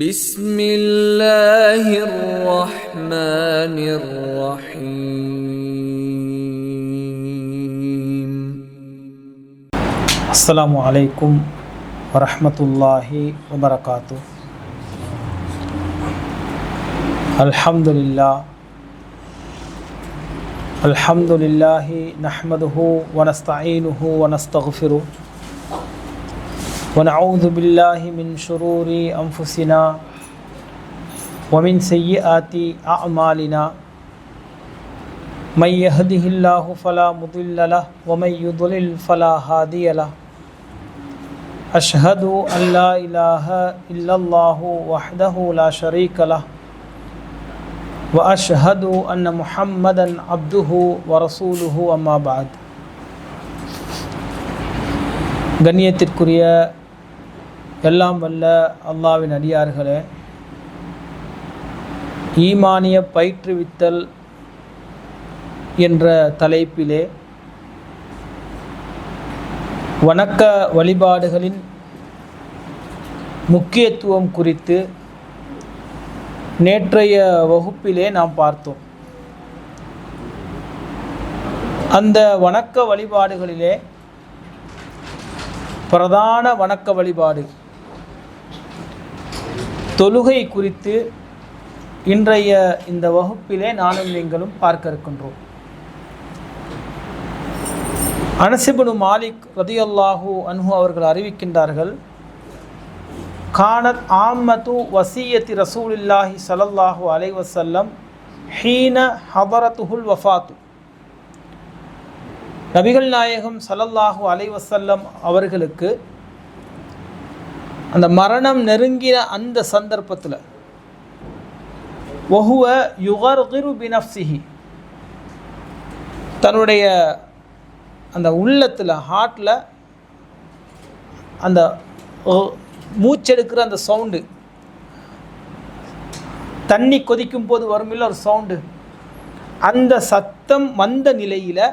بسم الله الرحمن الرحيم. السلام عليكم ورحمة الله وبركاته. الحمد لله نحمده ونستعينه ونستغفره ونعوذ بالله من شرور أنفسنا ومن سيئات أعمالنا من يهده الله فلا مضل له ومن يضلل فلا هادي له أشهد أن لا إله إلا الله وحده لا شريك له وأشهد أن محمدا عبده ورسوله أما بعد. கண்ணியத்திற்குரிய எல்லாம் வல்ல அல்லாஹ்வின் அடியார்களே, ஈமானிய பயிற்றுவித்தல் என்ற தலைப்பிலே வணக்க வழிபாடுகளின் முக்கியத்துவம் குறித்து நேற்றைய வகுப்பிலே நாம் பார்த்தோம். அந்த வணக்க வழிபாடுகளிலே பிரதான வணக்க வழிபாடு தொழுகை குறித்து இன்றைய இந்த வகுப்பிலே நானும் நீங்களும் பார்க்க இருக்கின்றோம். அனஸ் இப்னு மாலிக் ரலியல்லாஹு அன்ஹு அவர்கள் அறிவிக்கின்றார்கள், கானத் ஆம்மத்து வசியத்தி ரசூலில்லாஹி ஸல்லல்லாஹு அலைஹி வஸல்லம் ஹீன ஹதரத்துஹுல் வஃபாத்து. நபிகள் நாயகம் ஸல்லல்லாஹு அலைஹி வஸல்லம் அவர்களுக்கு அந்த மரணம் நெருங்கின அந்த சந்தர்ப்பத்தில் வஹுவ யுகர்கிரு பினஃப்ஸிஹி, தன்னுடைய அந்த உள்ளத்தில் ஹார்ட்டில் அந்த மூச்செடுக்கிற அந்த சவுண்டு, தண்ணி கொதிக்கும் போது வருமில்ல ஒரு சவுண்டு, அந்த சத்தம் வந்த நிலையில்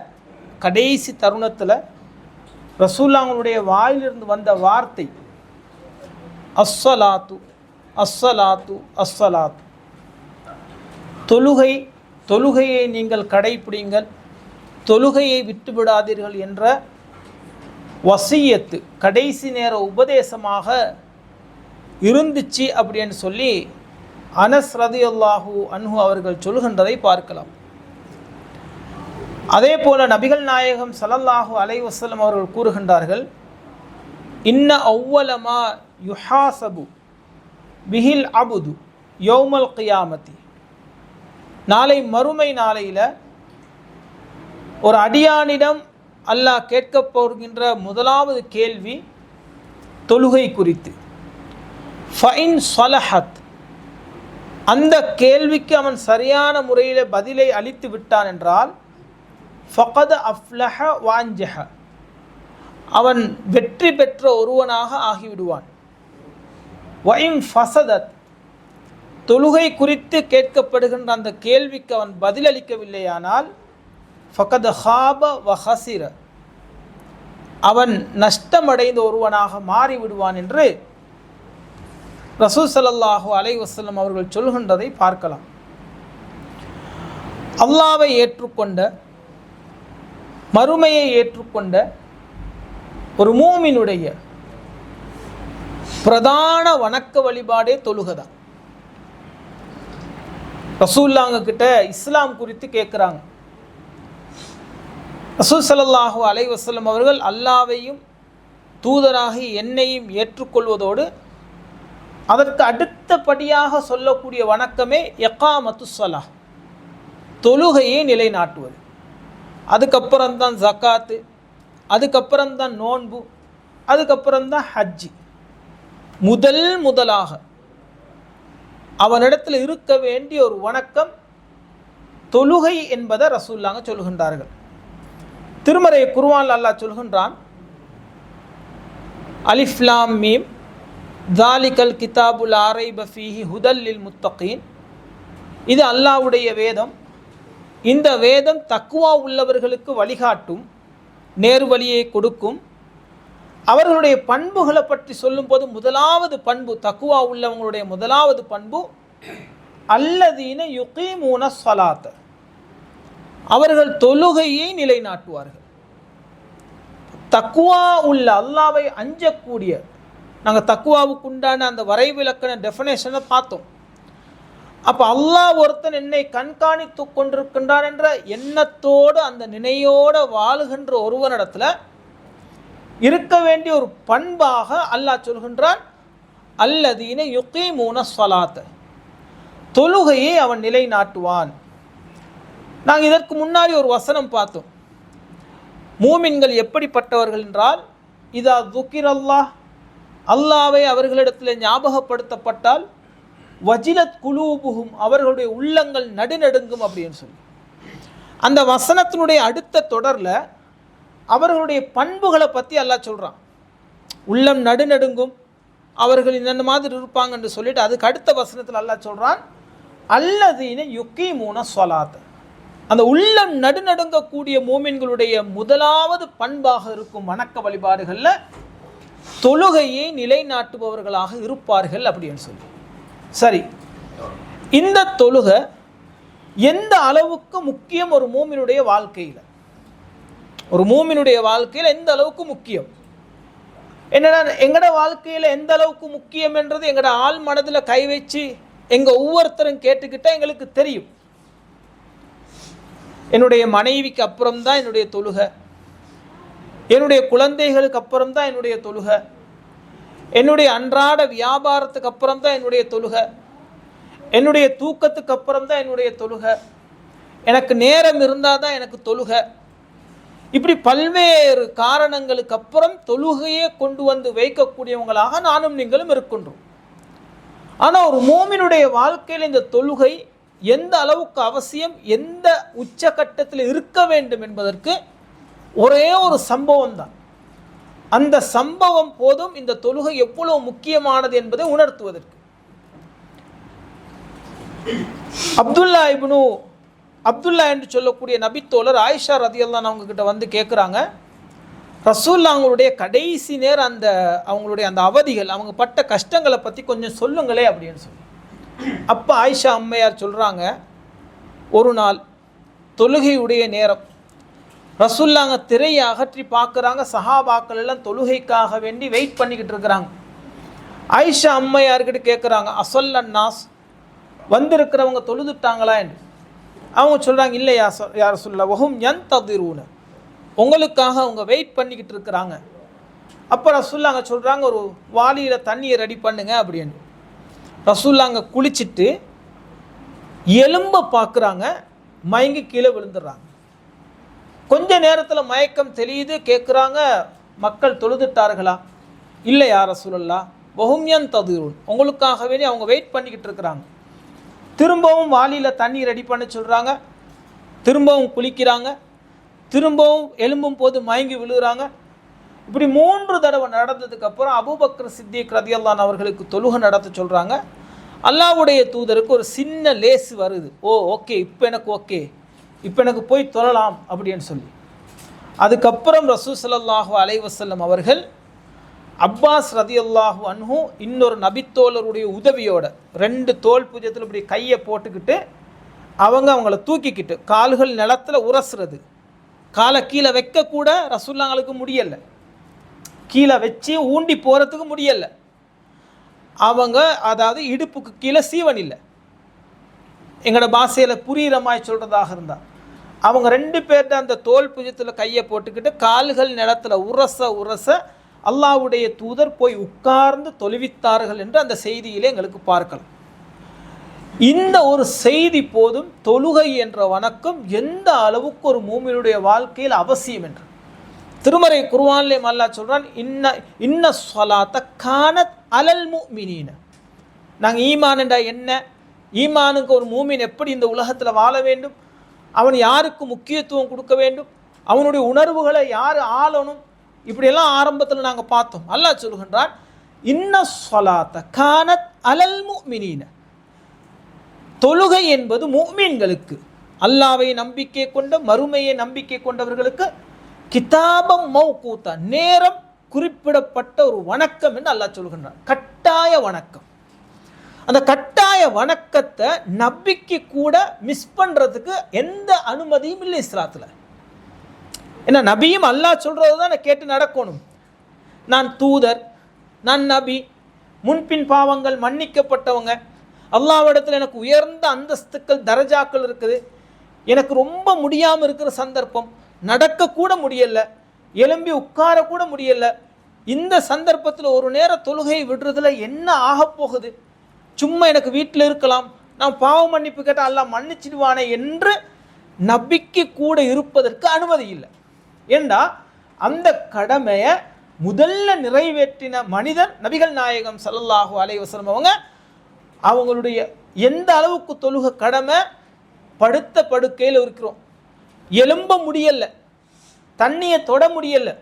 கடைசி தருணத்தில் ரசூலுல்லாஹ்வுடைய வாயிலிருந்து வந்த வார்த்தை அஸ்ஸலாத்து அஸ்ஸலாத்து அஸ்ஸலாத்து, தொழுகையை நீங்கள் கடைப்பிடிங்கள், தொழுகையை விட்டுவிடாதீர்கள் என்ற வசியத்து கடைசி நேர உபதேசமாக இருந்துச்சு அப்படின்னு சொல்லி அனஸ் ரலியல்லாஹு அன்ஹு அவர்கள் சொல்கின்றதை பார்க்கலாம். அதே போல நபிகள் நாயகம் ஸல்லல்லாஹு அலைஹி வஸல்லம் அவர்கள் கூறுகின்றார்கள், இன்ன அவ்வலமா யுஹாசபு பிஹில் அபுது யௌமல் கியாமத்தி, நாளை மறுமை நாளையில் ஒரு அடியானிடம் அல்லாஹ் கேட்கப் போகின்ற முதலாவது கேள்வி தொழுகை குறித்து. ஃபைன் ஸலஹத், அந்த கேள்விக்கு அவன் சரியான முறையில் பதிலை அளித்து விட்டான் என்றால் ஃபகத் அஃப்லஹ வாஞ்சஹ, அவன் வெற்றி பெற்ற ஒருவனாக ஆகிவிடுவான். வஇன் ஃபஸதத், தொழுகை குறித்து கேட்கப்படுகின்ற அந்த கேள்விக்கு அவன் பதிலளிக்கவில்லையானால் ஃபகத் ஹாப வ ஹஸிர, அவன் நஷ்டமடைந்த ஒருவனாக மாறிவிடுவான் என்று ரசூல் ஸல்லல்லாஹு அலைஹி வஸல்லம் அவர்கள் சொல்கின்றதை பார்க்கலாம். அல்லாஹ்வை ஏற்றுக்கொண்ட, மறுமையை ஏற்றுக்கொண்ட ஒரு மூமினுடைய பிரதான வணக்க வழிபாடே தொழுகைதான். ரசூலுல்லாஹ் கிட்ட இஸ்லாம் குறித்து கேட்குறாங்க. ரசூல் ஸல்லல்லாஹு அலைஹி வஸல்லம் அவர்கள் அல்லாஹ்வையும் தூதராகி என்னையும் ஏற்றுக்கொள்வதோடு அதற்கு அடுத்தபடியாக சொல்லக்கூடிய வணக்கமே இகாமத்து ஸலாஹ், தொழுகையை நிலைநாட்டுவது. அதுக்கப்புறம்தான் ஜக்காத்து, அதுக்கப்புறம்தான் நோன்பு, அதுக்கப்புறம்தான் ஹஜ்ஜி. முதலாக அவனிடத்தில் இருக்க வேண்டிய ஒரு வணக்கம் தொழுகை என்பதை ரசூலுல்லாஹ் சொல்கின்றார்கள். திருமறை குர்ஆனில் அல்லாஹ் சொல்கின்றான், அலிஃப் லாம் மீம் ஸாலிகல் கிதாபு லா ரைப ஃபீஹி ஹுதல் லில் முத்தகீன், இது அல்லாஹ்வுடைய வேதம், இந்த வேதம் தக்வா உள்ளவர்களுக்கு வழிகாட்டும், நேர்வழியை கொடுக்கும். அவர்களுடைய பண்புகளை பற்றி சொல்லும்போது முதலாவது பண்பு, தக்குவா உள்ளவங்களுடைய முதலாவது பண்பு, அல்லதீன யுகீமூன ஸலாத்த, அவர்கள் தொழுகையை நிலைநாட்டுவார்கள். தக்குவா உள்ள, அல்லாவை அஞ்சக்கூடிய, நாங்கள் தக்குவாவுக்கு உண்டான அந்த வரைவிலக்கண டெஃபினேஷனை பார்த்தோம். அப்போ அல்லாஹ் ஒருத்தன் என்னை கண்காணித்து கொண்டிருக்கின்றான் என்ற எண்ணத்தோடு அந்த நினையோடு வாழுகின்ற ஒருவனிடத்தில் இருக்க வேண்டிய ஒரு பண்பாக அல்லாஹ் சொல்கின்றான், அல்லதீன யுகீமூன ஸலாத்த, தொழுகையை அவன் நிலைநாட்டுவான். நாங்கள் இதற்கு முன்னாடி ஒரு வசனம் பார்த்தோம். மூமின்கள் எப்படிப்பட்டவர்கள் என்றால், இதா துக்கிரல்லாஹ், அல்லாவை அவர்களிடத்தில் ஞாபகப்படுத்தப்பட்டால், வஜிலத் குலூபுஹும், அவர்களுடைய உள்ளங்கள் நடுநடுங்கும் அப்படின்னு சொல்லி அந்த வசனத்தினுடைய அடுத்த தொடரில் அவர்களுடைய பண்புகளை பற்றி அல்லாஹ் சொல்கிறான். உள்ளம் நடுநடுங்கும், அவர்கள் இந்த மாதிரி இருப்பாங்கன்னு சொல்லிட்டு அதுக்கு அடுத்த வசனத்தில் அல்லாஹ் சொல்கிறான், அல்லதீன யுகீமூன ஸலாத்த, அந்த உள்ளம் நடுநடுங்கக்கூடிய மூமின்களுடைய முதலாவது பண்பாக இருக்கும் வணக்க வழிபாடுகளில் தொழுகையை நிலைநாட்டுபவர்களாக இருப்பார்கள் அப்படின்னு சொல்லி. சரி, இந்த தொழுகை எந்த அளவுக்கு முக்கியம் ஒரு மூமினுடைய வாழ்க்கையில், ஒரு மூமினுடைய வாழ்க்கையில் எந்த அளவுக்கு முக்கியம்? என்னன்னா, எங்களோட வாழ்க்கையில் எந்த அளவுக்கு முக்கியம் என்றது எங்களோட ஆள் மனதில் கை வச்சு எங்கள் ஒவ்வொருத்தரும் கேட்டுக்கிட்டால் எங்களுக்கு தெரியும். என்னுடைய மனைவிக்கு அப்புறம்தான் என்னுடைய தொழுகை, என்னுடைய குழந்தைகளுக்கு அப்புறம்தான் என்னுடைய தொழுகை, என்னுடைய அன்றாட வியாபாரத்துக்கு அப்புறம்தான் என்னுடைய தொழுகை, என்னுடைய தூக்கத்துக்கு அப்புறம்தான் என்னுடைய தொழுகை, எனக்கு நேரம் இருந்தால் தான் எனக்கு தொழுகை. இப்படி பல்வேறு காரணங்களுக்கு அப்புறம் தொழுகையே கொண்டு வந்து வைக்கக்கூடியவங்களாக நானும் நீங்களும் இருக்கின்றோம். ஆனால் ஒரு மூமினுடைய வாழ்க்கையில் இந்த தொழுகை எந்த அளவுக்கு அவசியம், எந்த உச்சகட்டத்தில் இருக்க வேண்டும் என்பதற்கு ஒரே ஒரு சம்பவம் தான். அந்த சம்பவம் போதும் இந்த தொழுகை எவ்வளவு முக்கியமானது என்பதை உணர்த்துவதற்கு. அப்துல்லா என்று சொல்லக்கூடிய நபித்தோழர் ஆயிஷா ரதியல்லாஹு அவங்க கிட்ட வந்து கேட்குறாங்க, ரசூலுல்லாஹ் அவங்களுடைய கடைசி நேரம் அந்த அவங்களுடைய அந்த அவதிகள், அவங்க பட்ட கஷ்டங்களை பற்றி கொஞ்சம் சொல்லுங்களே அப்படின்னு சொல்லி. அப்போ ஆயிஷா அம்மையார் சொல்கிறாங்க, ஒரு நாள் தொழுகையுடைய நேரம், ரசூலுல்லாஹ் திரையை அகற்றி பார்க்குறாங்க, சஹாபாக்கள் எல்லாம் தொழுகைக்காக வேண்டி வெயிட் பண்ணிக்கிட்டு இருக்கிறாங்க. ஆயிஷா அம்மையார்கிட்ட கேட்குறாங்க, அசல்லன் நாஸ், வந்திருக்கிறவங்க தொழுதுட்டாங்களா என்று. அவங்க சொல்கிறாங்க, இல்லை யார் சொல்ல வஹும் யன்ததிரூன, உங்களுக்காக அவங்க வெயிட் பண்ணிக்கிட்டு இருக்கிறாங்க. அப்போ ரசூலுல்லாஹ் சொல்கிறாங்க, ஒரு வாளியில் தண்ணியை ரெடி பண்ணுங்க அப்படின்னு. ரசூலுல்லாஹ் குளிச்சுட்டு எலும்ப பார்க்குறாங்க, மயங்கி கீழே விழுந்துடுறாங்க. கொஞ்ச நேரத்தில் மயக்கம் தெரியுது, கேட்குறாங்க, மக்கள் தொழுதுட்டார்களா? இல்லை யார் ரசூலுல்லாஹ், வஹும் யன்ததிரூன், உங்களுக்காக வேண்டி அவங்க வெயிட் பண்ணிக்கிட்டு இருக்கிறாங்க. திரும்பவும் வாளியில் தண்ணி ரெடி பண்ண சொல்கிறாங்க, திரும்பவும் குளிக்கிறாங்க, திரும்பவும் எலும்பும் போது மயங்கி விழுகிறாங்க. இப்படி 3 தடவை நடந்ததுக்கப்புறம் அபூபக்கர் சித்திக் ரலியல்லாஹு அன்ஹு அவர்களுக்கு தொழுகை நடத்த சொல்கிறாங்க. அல்லாஹ்வுடைய தூதருக்கு ஒரு சின்ன லேசு வருது, ஓகே இப்போ எனக்கு போய் தொழலாம் அப்படின்னு சொல்லி. அதுக்கப்புறம் ரசூல் ஸல்லல்லாஹு அலைஹி வஸல்லம் அவர்கள் அப்பாஸ் ரதியல்லாஹு அன்ஹு இன்னொரு நபித்தோழருடைய உதவியோட 2 தோல் பூஜ்யத்தில் இப்படி கையை போட்டுக்கிட்டு அவங்கள தூக்கிக்கிட்டு கால்கள் நிலத்தில் உரசுறது, காலை கீழே வைக்கக்கூட ரசூலுல்லாஹ்களுக்கு முடியலை, கீழே வச்சு ஊண்டி போகிறதுக்கு முடியலை. அவங்க அதாவது இடுப்புக்கு கீழே சீவன் இல்லை, எங்களோட பாஷையில் புரிகிற மாதிரி சொல்கிறதாக இருந்தால் அவங்க 2 பேர்கிட்ட அந்த தோல் பூஜ்யத்தில் கையை போட்டுக்கிட்டு கால்கள் நிலத்தில் உரச அல்லாஹ்வுடைய தூதர் போய் உட்கார்ந்து தொழுவித்தார்கள் என்று அந்த செய்தியிலே எங்களுக்கு பார்க்கலாம். இந்த ஒரு செய்தி போதும் தொழுகை என்ற வணக்கம் எந்த அளவுக்கு ஒரு மூமினுடைய வாழ்க்கையில் அவசியம் என்று. திருமறை குர்ஆனிலே அல்லாஹ் சொல்றான், இன்ன ஸலாத்த கானத் அலல் முஃமினீன. நாங்கள் ஈமான் என்றா என்ன, ஈமானுக்கு ஒரு மூமின் எப்படி இந்த உலகத்தில் வாழ வேண்டும், அவன் யாருக்கு முக்கியத்துவம் கொடுக்க வேண்டும், அவனுடைய உணர்வுகளை யார் ஆளணும், இப்படியெல்லாம் ஆரம்பத்தில் நாங்கள் பார்த்தோம். அல்லாஹ் சொல்கின்றான், இன்ன ஸலாத்த கானத் அலல் முஃமினீன, தொழுகை என்பது முஃமின்களுக்கு, அல்லாஹ்வை நம்பிக்கை கொண்ட மறுமையை நம்பிக்கை கொண்டவர்களுக்கு கிதாபம் மௌகூத்தா, நேரம் குறிப்பிடப்பட்ட ஒரு வணக்கம் என்று அல்லாஹ் சொல்கின்றான். கட்டாய வணக்கம். அந்த கட்டாய வணக்கத்தை நபிக்கு கூட மிஸ் பண்ணுறதுக்கு எந்த அனுமதியும் இல்லை இஸ்லாத்தில். ஏன்னா நபியும் அல்லாஹ் சொல்கிறது தான் நான் கேட்டு நடக்கணும். நான் தூதர், நான் நபி, முன்பின் பாவங்கள் மன்னிக்கப்பட்டவங்க, அல்லாஹ்விடத்தில் எனக்கு உயர்ந்த அந்தஸ்துக்கள் தரஜாக்கள் இருக்குது, எனக்கு ரொம்ப முடியாமல் இருக்கிற சந்தர்ப்பம், நடக்கக்கூட முடியலை, எலும்பி உட்கார கூட முடியலை, இந்த சந்தர்ப்பத்தில் ஒரு நேர தொழுகையை விடுறதுல என்ன ஆகப்போகுது, சும்மா எனக்கு வீட்டில் இருக்கலாம், நான் பாவ மன்னிப்பு கேட்டால் அல்லாஹ் மன்னிச்சிடுவானே என்று நபிக்கு கூட இருப்பதற்கு அனுமதி இல்லை. ஏண்டா அந்த கடமையை முதல்ல நிறைவேற்றின மனிதன் நபிகள் நாயகம் ஸல்லல்லாஹு அலைஹி வஸல்லம் அவங்களுடைய எந்த அளவுக்கு தொழுக கடமை, படுத்த படுக்கையில் இருக்கிறோம், எலும்ப முடியலை, தண்ணியை தொட முடியலை,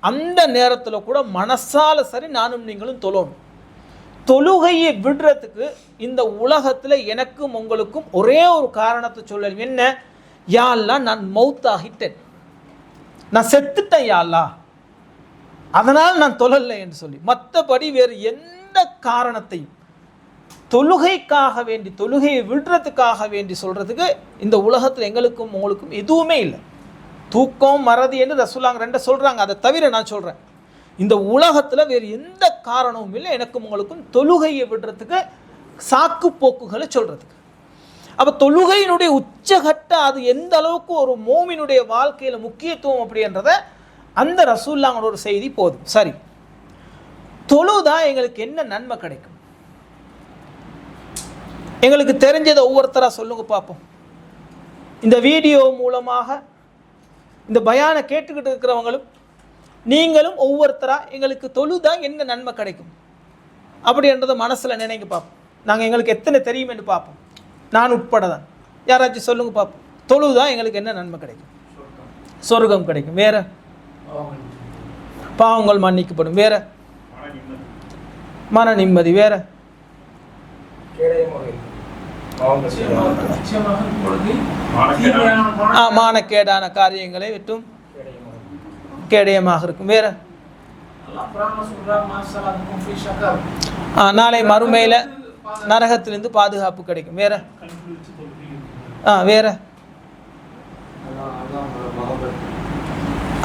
அந்த நேரத்தில் கூட மனசால சரி நானும் நீங்களும் தொழணும். தொழுகையை விடுறதுக்கு இந்த உலகத்தில் எனக்கும் உங்களுக்கும் ஒரே ஒரு காரணத்தை சொல்லணும். என்ன? யா அல்லாஹ் நான் மௌத்தாகிட்டேன், நான் செத்துட்டேன் யா அல்லாஹ், அதனால் நான் தொழலை என்று சொல்லி. மற்றபடி வேறு எந்த காரணத்தையும் தொழுகைக்காக வேண்டி, தொழுகையை விடுறதுக்காக வேண்டி சொல்கிறதுக்கு இந்த உலகத்தில் எங்களுக்கும் உங்களுக்கும் எதுவுமே இல்லை. தூக்கம் மறதி என்று ரசூலுல்லாஹ் ரெண்டை சொல்கிறாங்க. அதை தவிர நான் சொல்கிறேன், இந்த உலகத்தில் வேறு எந்த காரணமும் இல்லை எனக்கும் உங்களுக்கும் தொழுகையை விடுறதுக்கு, சாக்கு போக்குகளை சொல்கிறதுக்கு. அப்போ தொழுகையினுடைய உச்சகட்ட அது எந்த அளவுக்கு ஒரு மோமினுடைய வாழ்க்கையில் முக்கியத்துவம் அப்படின்றத அந்த ரசூலுல்லாஹ் ஒரு செய்தி போதும். சரி, தொழுதா எங்களுக்கு என்ன நன்மை கிடைக்கும்? எங்களுக்கு தெரிஞ்சதை ஒவ்வொருத்தராக சொல்லுங்க பார்ப்போம். இந்த வீடியோ மூலமாக இந்த பயானை கேட்டுக்கிட்டு இருக்கிறவங்களும் நீங்களும் ஒவ்வொருத்தராக எங்களுக்கு தொழுதா என்ன நன்மை கிடைக்கும் அப்படின்றத மனசில் நினைங்க பார்ப்போம். நாங்கள் எங்களுக்கு எத்தனை தெரியும் என்று பார்ப்போம். நான் உட்பட தான். யாராச்சும் சொல்லுங்க பார்ப்போம். தொழுதா எங்களுக்கு என்ன நன்மை கிடைக்கும்? சொர்க்கம் கிடைக்கும். வேற? பாவங்கள் மன்னிக்கப்படும். வேற? மன நிம்மதி. வேற? மானக்கேடான காரியங்களை விட்டும் கேடயமாக இருக்கும். வேற? நாளை மறுமையில நரகத்திலிருந்து பாதுகாப்பு கிடைக்கும். வேற? வேற?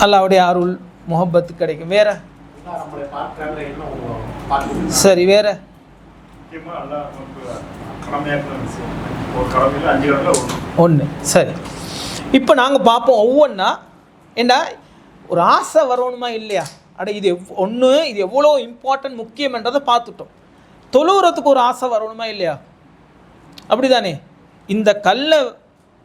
அல்லாஹ்வுடைய அருள் முஹப்பத்து கிடைக்கும். வேற? சரி, வேற? ஒன்று. சரி, இப்போ நாங்கள் பார்ப்போம் ஒவ்வொன்றா. ஏண்டா ஒரு ஆசை வரணுமா இல்லையா? அட இது ஒன்று, இது எவ்வளோ இம்பார்ட்டன்ட் முக்கியம்ன்றதை பார்த்துட்டோம். தொழுகிறதுக்கு ஒரு ஆசை வரணுமா இல்லையா? அப்படி தானே? இந்த கல்லை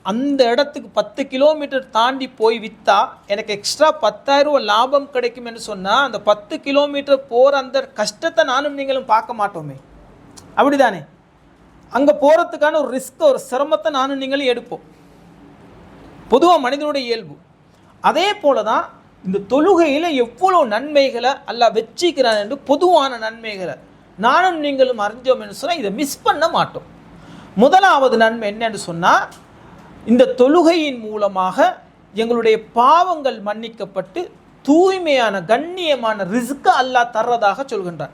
அந்த இடத்துக்கு 10 கிலோமீட்டர் தாண்டி போய் விற்றா எனக்கு எக்ஸ்ட்ரா 10,000 ரூபா லாபம் கிடைக்கும் என்று சொன்னால் அந்த 10 கிலோமீட்டர் போகிற அந்த கஷ்டத்தை நானும் நீங்களும் பார்க்க மாட்டோமே. அப்படி தானே? அங்கே போகிறதுக்கான ஒரு ரிஸ்க், ஒரு சிரமத்தை நானும் நீங்களும் எடுப்போம். பொதுவாக மனிதனுடைய இயல்பு. அதே போல தான் இந்த தொழுகையில் எவ்வளோ நன்மைகளை அல்லாஹ் வச்சிக்கிறான் என்று பொதுவான நன்மைகளை நானும் நீங்களும் அறிஞ்சோம் என்று சொன்னால் இதை மிஸ் பண்ண மாட்டோம். முதலாவது நன்மை என்னன்னு சொன்னால், இந்த தொழுகையின் மூலமாக எங்களுடைய பாவங்கள் மன்னிக்கப்பட்டு தூய்மையான கண்ணியமான ரிஸ்க் அல்லாஹ் தர்றதாக சொல்கின்றான்.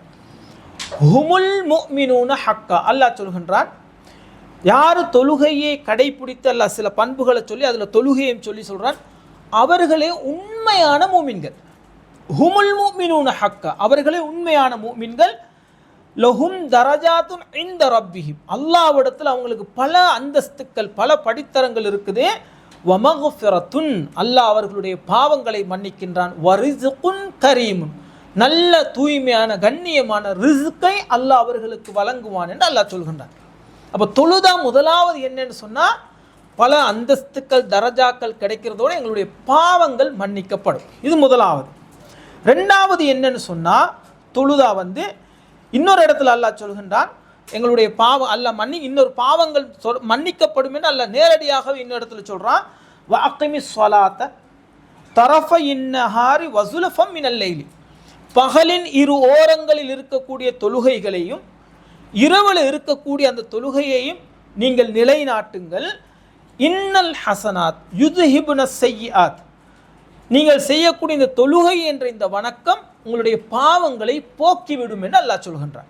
ஹுமுல் முஃமினூன ஹக்கா அல்லாஹ் சொல்கின்றான். யார் தொழுகையை கடைபிடித்து அல்லாஹ் சில பண்புகளை சொல்லி அதில் தொழுகையும் சொல்லி சொல்கிறான், அவர்களே உண்மையான மூமின்கள். ஹுமுல் முஃமினூன ஹக்கா, அவர்களே உண்மையான மூமின்கள். லஹும் தரஜாத்துன் இன்த ரப்பிஹிம், அல்லாஹ்விடத்தில் அவங்களுக்கு பல அந்தஸ்துக்கள், பல படித்தரங்கள் இருக்குது. வமக்ஃபிரத்துன், அல்லாஹ் அவர்களுடைய பாவங்களை மன்னிக்கின்றான். வரிஸ்குன் கரீமுன், நல்ல தூய்மையான கண்ணியமான ரிஸ்கை அல்லாஹ் அவர்களுக்கு வழங்குவான் என்று அல்லாஹ் சொல்கின்றான். அப்போ தொழுதா முதலாவது என்னன்னு சொன்னால் பல அந்தஸ்துக்கள் தரஜாக்கள் கிடைக்கிறதோடு எங்களுடைய பாவங்கள் மன்னிக்கப்படும். இது முதலாவது. ரெண்டாவது என்னன்னு சொன்னால், தொழுதா இன்னொரு இடத்துல அல்லாஹ் சொல்கின்றான், எங்களுடைய பாவம் அல்லாஹ் இன்னொரு பாவங்கள் மன்னிக்கப்படும் என்று அல்லாஹ் நேரடியாகவே இன்னொரு இடத்துல சொல்கிறான். வஅகிமி ஸலாத்த தரஃபை நஹாரி வஸுலஃபம் மினல் லைலி, பகலின் இரு ஓரங்களில் இருக்கக்கூடிய தொழுகைகளையும் இரவில் இருக்கக்கூடிய அந்த தொழுகையையும் நீங்கள் நிலைநாட்டுங்கள். இன்னல் ஹசனாத் யுத்ஹிபுன ஸய்யிஆத், நீங்கள் செய்யக்கூடிய இந்த தொழுகை என்ற இந்த வணக்கம் உங்களுடைய பாவங்களை போக்கிவிடும் என்று அல்லாஹ் சொல்கின்றான்.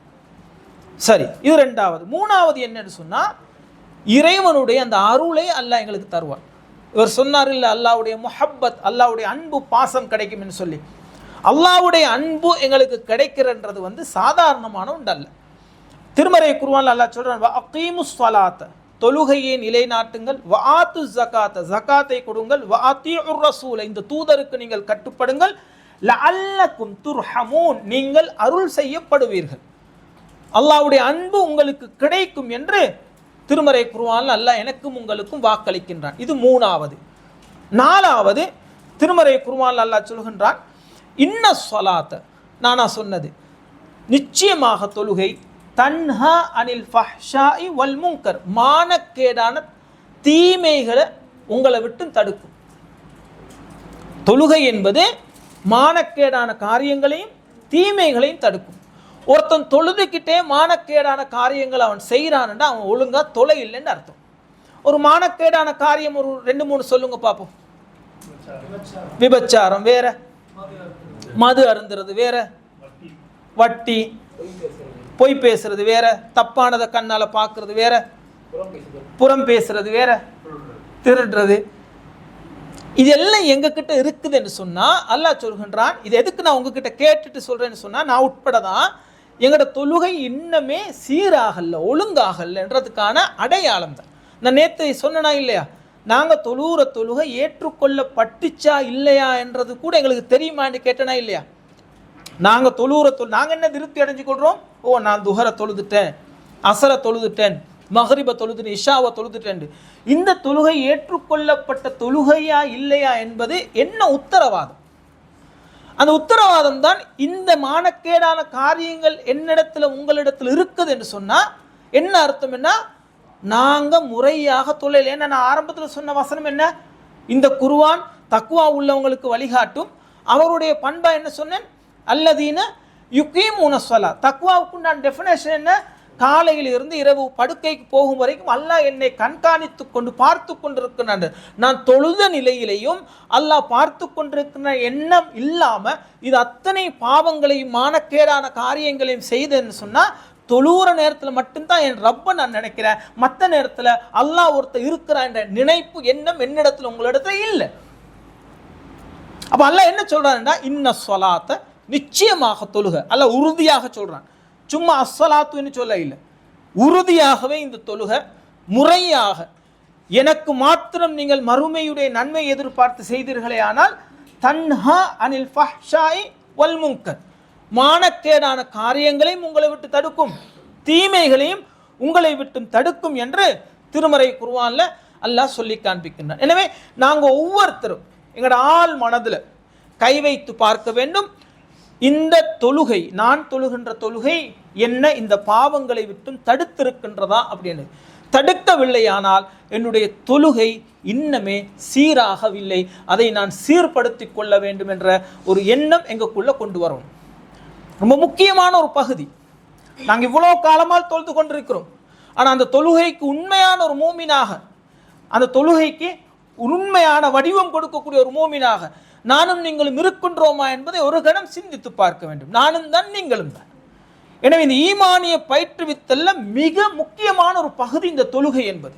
சரி, இது ரெண்டாவது. மூணாவது என்னன்னு சொன்னா, இறைவனுடைய அந்த அருளை அல்லாஹ் எங்களுக்கு தருவார். இவர் சொன்னார் இல்லை, அல்லாஹ்வுடைய முஹப்பத், அல்லாஹ்வுடைய அன்பு பாசம் கிடைக்கும் என்று சொல்லி. அல்லாஹ்வுடைய அன்பு எங்களுக்கு கிடைக்கிறன்றது சாதாரணமான ஒன்று அல்ல. திருமறை குர்ஆன்ல அல்லாஹ் சொல்றான், வ அகீமுஸ் ஸலாத்த, தொழுகையை நிலைநாட்டுங்கள், வ ஆத்து ஸகாத்த, ஸகாத்தை கொடுங்கள், வ அத்தீஉர் ரசூல, இந்த தூதருக்கு நீங்கள் கட்டுப்படுங்கள், லஅல்லக்கும் துர்ஹமூன், நீங்கள் அருள் செய்யப்படுவீர்கள், அல்லாஹ்வுடைய அன்பு உங்களுக்கு கிடைக்கும் என்று திருமறை குர்ஆன்ல அல்லாஹ் எனக்கும் உங்களுக்கும் வாக்களிக்கின்றான். இது மூணாவது. நாலாவது, திருமறை குர்ஆன்ல அல்லாஹ் சொல்கின்றான், இன்ன ஸலாத்த, நானா சொன்னது, நிச்சயமாக தொழுகை, தன்ஹா அனில் ஃபஹ்ஷாஇ வல் முன்கர், மானக்கேடான தீமைகளை உங்களை விட்டு தடுக்கும். தொழுகை என்பது மானக்கேடான காரியங்களையும் தீமைகளையும் தடுக்கும். ஒருத்தன் தொழுதுகிட்டே மானக்கேடான காரியங்களை அவன் செய்கிறான்டா அவன் ஒழுங்கா தொலை இல்லைன்னு அர்த்தம். ஒரு மானக்கேடான காரியம் ஒரு 2-3 சொல்லுங்க பார்ப்போம். விபச்சாரம் வேற, மது அருந்துறது வேற, வட்டி, பொய் பேசுறது வேற, தப்பானதை கண்ணால பார்க்கறது வேற, புறம் பேசுறது வேற, திருடுறது, இதெல்லாம் எங்ககிட்ட இருக்குதுன்னு சொன்னா அல்லாஹ் சொல்கின்றான். இது எதுக்கு நான் உங்ககிட்ட கேட்டுட்டு சொல்றேன்னு சொன்னா, நான் உட்பட தான் எங்களோட தொழுகை இன்னமே சீராகல்ல, ஒழுங்காகல்லன்றதுக்கான அடையாளம் தான். நான் நேற்று சொன்னா இல்லையா, நாங்கள் தொழுகிற தொழுகை ஏற்றுக்கொள்ளப்பட்டுச்சா இல்லையா என்றது கூட எங்களுக்கு தெரியுமான்னு கேட்டனா இல்லையா. நாங்கள் தொழுகிற நாங்கள் என்ன திருப்தி அடைஞ்சு கொள்கிறோம், ஓ நான் துஹரை தொழுதுட்டேன், அசரை தொழுதுட்டேன், மகரிபை தொழுதுட்டேன், இஷாவை தொழுதுட்டேன். இந்த தொழுகை ஏற்றுக்கொள்ளப்பட்ட தொழுகையா இல்லையா என்பது என்ன உத்தரவாதம்? அந்த உத்தரவாதம் தான் இந்த மானக்கேடான காரியங்கள் என்னிடத்துல உங்களிடத்தில் இருக்குது என்று சொன்னா என்ன அர்த்தம்? என்ன, நாங்கள் முறையாக தொழில். ஏன்னா நான் ஆரம்பத்தில் சொன்ன வசனம் என்ன, இந்த குர்ஆன் தக்வா உள்ளவங்களுக்கு வழிகாட்டும். அவருடைய பண்பா என்ன சொன்னேன், அல்லதீன யுகீமுன ஸலா. தக்வாவுக்கு நான் டெஃபினேஷன் என்ன, காலையில் இருந்து இரவு படுக்கைக்கு போகும் வரைக்கும் அல்லாஹ் என்னை கண்காணித்து கொண்டு பார்த்து கொண்டிருக்கிறான். நான் தொழுத நிலையிலையும் அல்லாஹ் பார்த்து கொண்டிருக்கிற எண்ணம் இல்லாம இது அத்தனை பாவங்களையும் மானக்கேடான காரியங்களையும் செய்தேன்னு சொன்னா, தொழுகிற நேரத்தில் மட்டும்தான் என் ரப்பை நான் நினைக்கிறேன், மற்ற நேரத்தில் அல்லாஹ் ஒருத்தர் இருக்கிறான் என்ற நினைப்பு எண்ணம் என்னிடத்துல உங்களிடத்துல இல்லை. அப்ப அல்லாஹ் என்ன சொல்றான்டா, இன்ன ஸலாத்த, நிச்சயமாக தொழுக. அல்லாஹ் உறுதியாக சொல்றான், சும்மா அஸ்ஸலாத்துன்னு சொல்ல இல்லை, உறுதியாகவே இந்த தொழுக முறையாக எனக்கு மாத்திரம் நீங்கள் மறுமையுடைய நன்மை எதிர்பார்த்து செய்தீர்களே ஆனால் தன்ஹா அனில் ஃபஹ்ஷாஇ வல் முன்கர், மானக்கேடான காரியங்களையும் உங்களை விட்டு தடுக்கும், தீமைகளையும் உங்களை விட்டு தடுக்கும் என்று திருமறை குர்ஆன்ல அல்லாஹ் சொல்லி காண்பிக்கின்றான். எனவே நாங்கள் ஒவ்வொருத்தரும் எங்களோட ஆள் மனதில் கை வைத்து பார்க்க வேண்டும், இந்த தொழுகை, நான் தொழுகின்ற தொழுகை என்ன இந்த பாவங்களை விட்டும் தடுத்திருக்கின்றதா அப்படின்னு. தடுக்கவில்லையானால் என்னுடைய தொழுகை இன்னமே சீராகவில்லை, அதை நான் சீர்படுத்தி கொள்ள வேண்டும் என்ற ஒரு எண்ணம் எங்களுக்குள்ள கொண்டு வரணும். ரொம்ப முக்கியமான ஒரு பகுதி. நாங்கள் இவ்வளோ காலமாக தொழுது கொண்டிருக்கிறோம், ஆனால் அந்த தொழுகைக்கு உண்மையான ஒரு மூமினாக, அந்த தொழுகைக்கு உண்மையான வடிவம் கொடுக்கக்கூடிய ஒரு மூமினாக நானும் நீங்களும் இருக்கின்றோமா என்பதை ஒரு கணம் சிந்தித்து பார்க்க வேண்டும். நானும் தான் நீங்களும் தான். எனவே இந்த ஈமானிய பயிற்றுவித்தல்ல மிக முக்கியமான ஒரு பகுதி இந்த தொழுகை என்பது.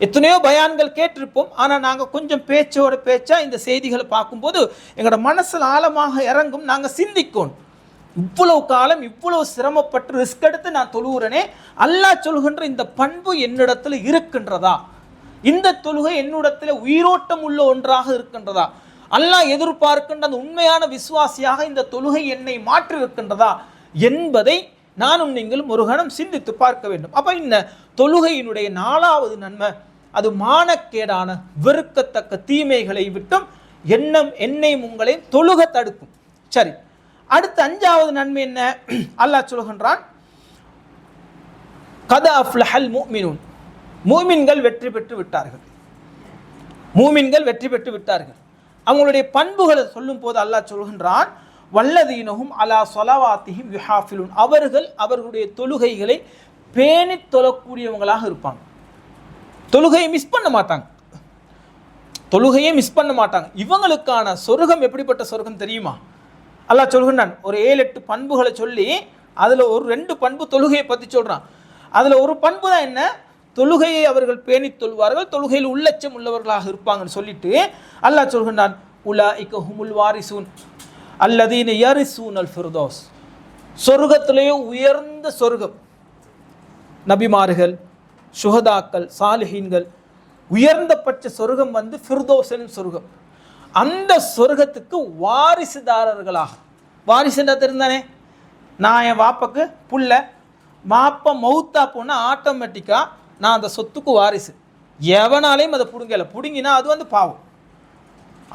எத்தனையோ பயான்கள் கேட்டிருப்போம், ஆனால் நாங்கள் கொஞ்சம் பேச்சோட பேச்சா இந்த செய்திகளை பார்க்கும்போது எங்களோட மனசில் ஆழமாக இறங்கும். நாங்கள் சிந்திக்கணும், இவ்வளவு காலம் இவ்வளவு சிரமப்பட்டு ரிஸ்க் எடுத்து நான் தொழுகிறேனே, அல்லாஹ் சொல்கின்ற இந்த பண்பு என்னிடத்தில் இருக்கின்றதா, இந்த தொழுகை என்னிடத்தில் உயிரோட்டம் உள்ள ஒன்றாக இருக்கின்றதா, அல்லாஹ் எதிர்பார்க்கின்ற அந்த உண்மையான விசுவாசியாக இந்த தொழுகை என்னை மாற்றி இருக்கின்றதா என்பதை நானும் நீங்களும் ஒரு கணம் சிந்தித்து பார்க்க வேண்டும். அப்ப இந்த தொழுகையினுடைய 4வது நன்மை, அது மானக்கேடான வெறுக்கத்தக்க தீமைகளை விட்டும் எண்ணம் என்னையும் உங்களையும் தொழுக தடுக்கும். சரி, அடுத்த 5வது நன்மை என்ன? அல்லாஹ் சொல்கின்றான், கத அஃப்லஹல் முஃமினூன், மூமின்கள் வெற்றி பெற்று விட்டார்கள், மூமின்கள் வெற்றி பெற்று விட்டார்கள். அவங்களுடைய பண்புகளை சொல்லும் போது அல்லாஹ் சொல்கின்றான், வல்லதீனஹும் அலா ஸலவாத்திஹிம் யுஹாஃபிலூன், அவர்கள் அவர்களுடைய தொழுகைகளை பேணி தொழக்கூடியவங்களாக இருப்பாங்க. தொழுகையை மிஸ் பண்ண மாட்டாங்க, தொழுகையை மிஸ் பண்ண மாட்டாங்க. இவங்களுக்கான சொர்க்கம் எப்படிப்பட்ட சொர்க்கம் தெரியுமா? அல்லாஹ் சொல்கின்றான். ஒரு 7-8 பண்புகளை சொல்லி அதில் ஒரு 2 பண்பு தொழுகையை பற்றி சொல்கிறான். அதில் ஒரு பண்பு தான் என்ன, தொழுகையை அவர்கள் பேணி தொழுவார்கள், தொழுகையில் உள்ளச்சம் உள்ளவர்களாக இருப்பாங்கன்னு சொல்லிட்டு அல்லாஹ் சொல்கின்றான், உலாஇக ஹுமுல் வாரிசூன் அல்லதீன யரிசூனல் ஃபிர்தௌஸ். சொர்க்கத்திலேயே உயர்ந்த சொர்க்கம், நபிமார்கள், சுஹதாக்கள், சாலிஹீன்கள், உயர்ந்தபட்ச சொர்க்கம் வந்து ஃபிர்தௌஸ் எனும் சொர்க்கம். அந்த சொர்க்கத்துக்கு வாரிசுதாரர்களாக, வாரிசுன்றா தெரிந்தானே, நான் என் வாப்பக்கு புள்ள, வாப்பா மௌத்தா போனால் ஆட்டோமேட்டிக்காக நான் அந்த சொத்துக்கு வாரிசு. எவனாலையும் அதை பிடுங்கலை, பிடுங்கினா அது வந்து பாவம்.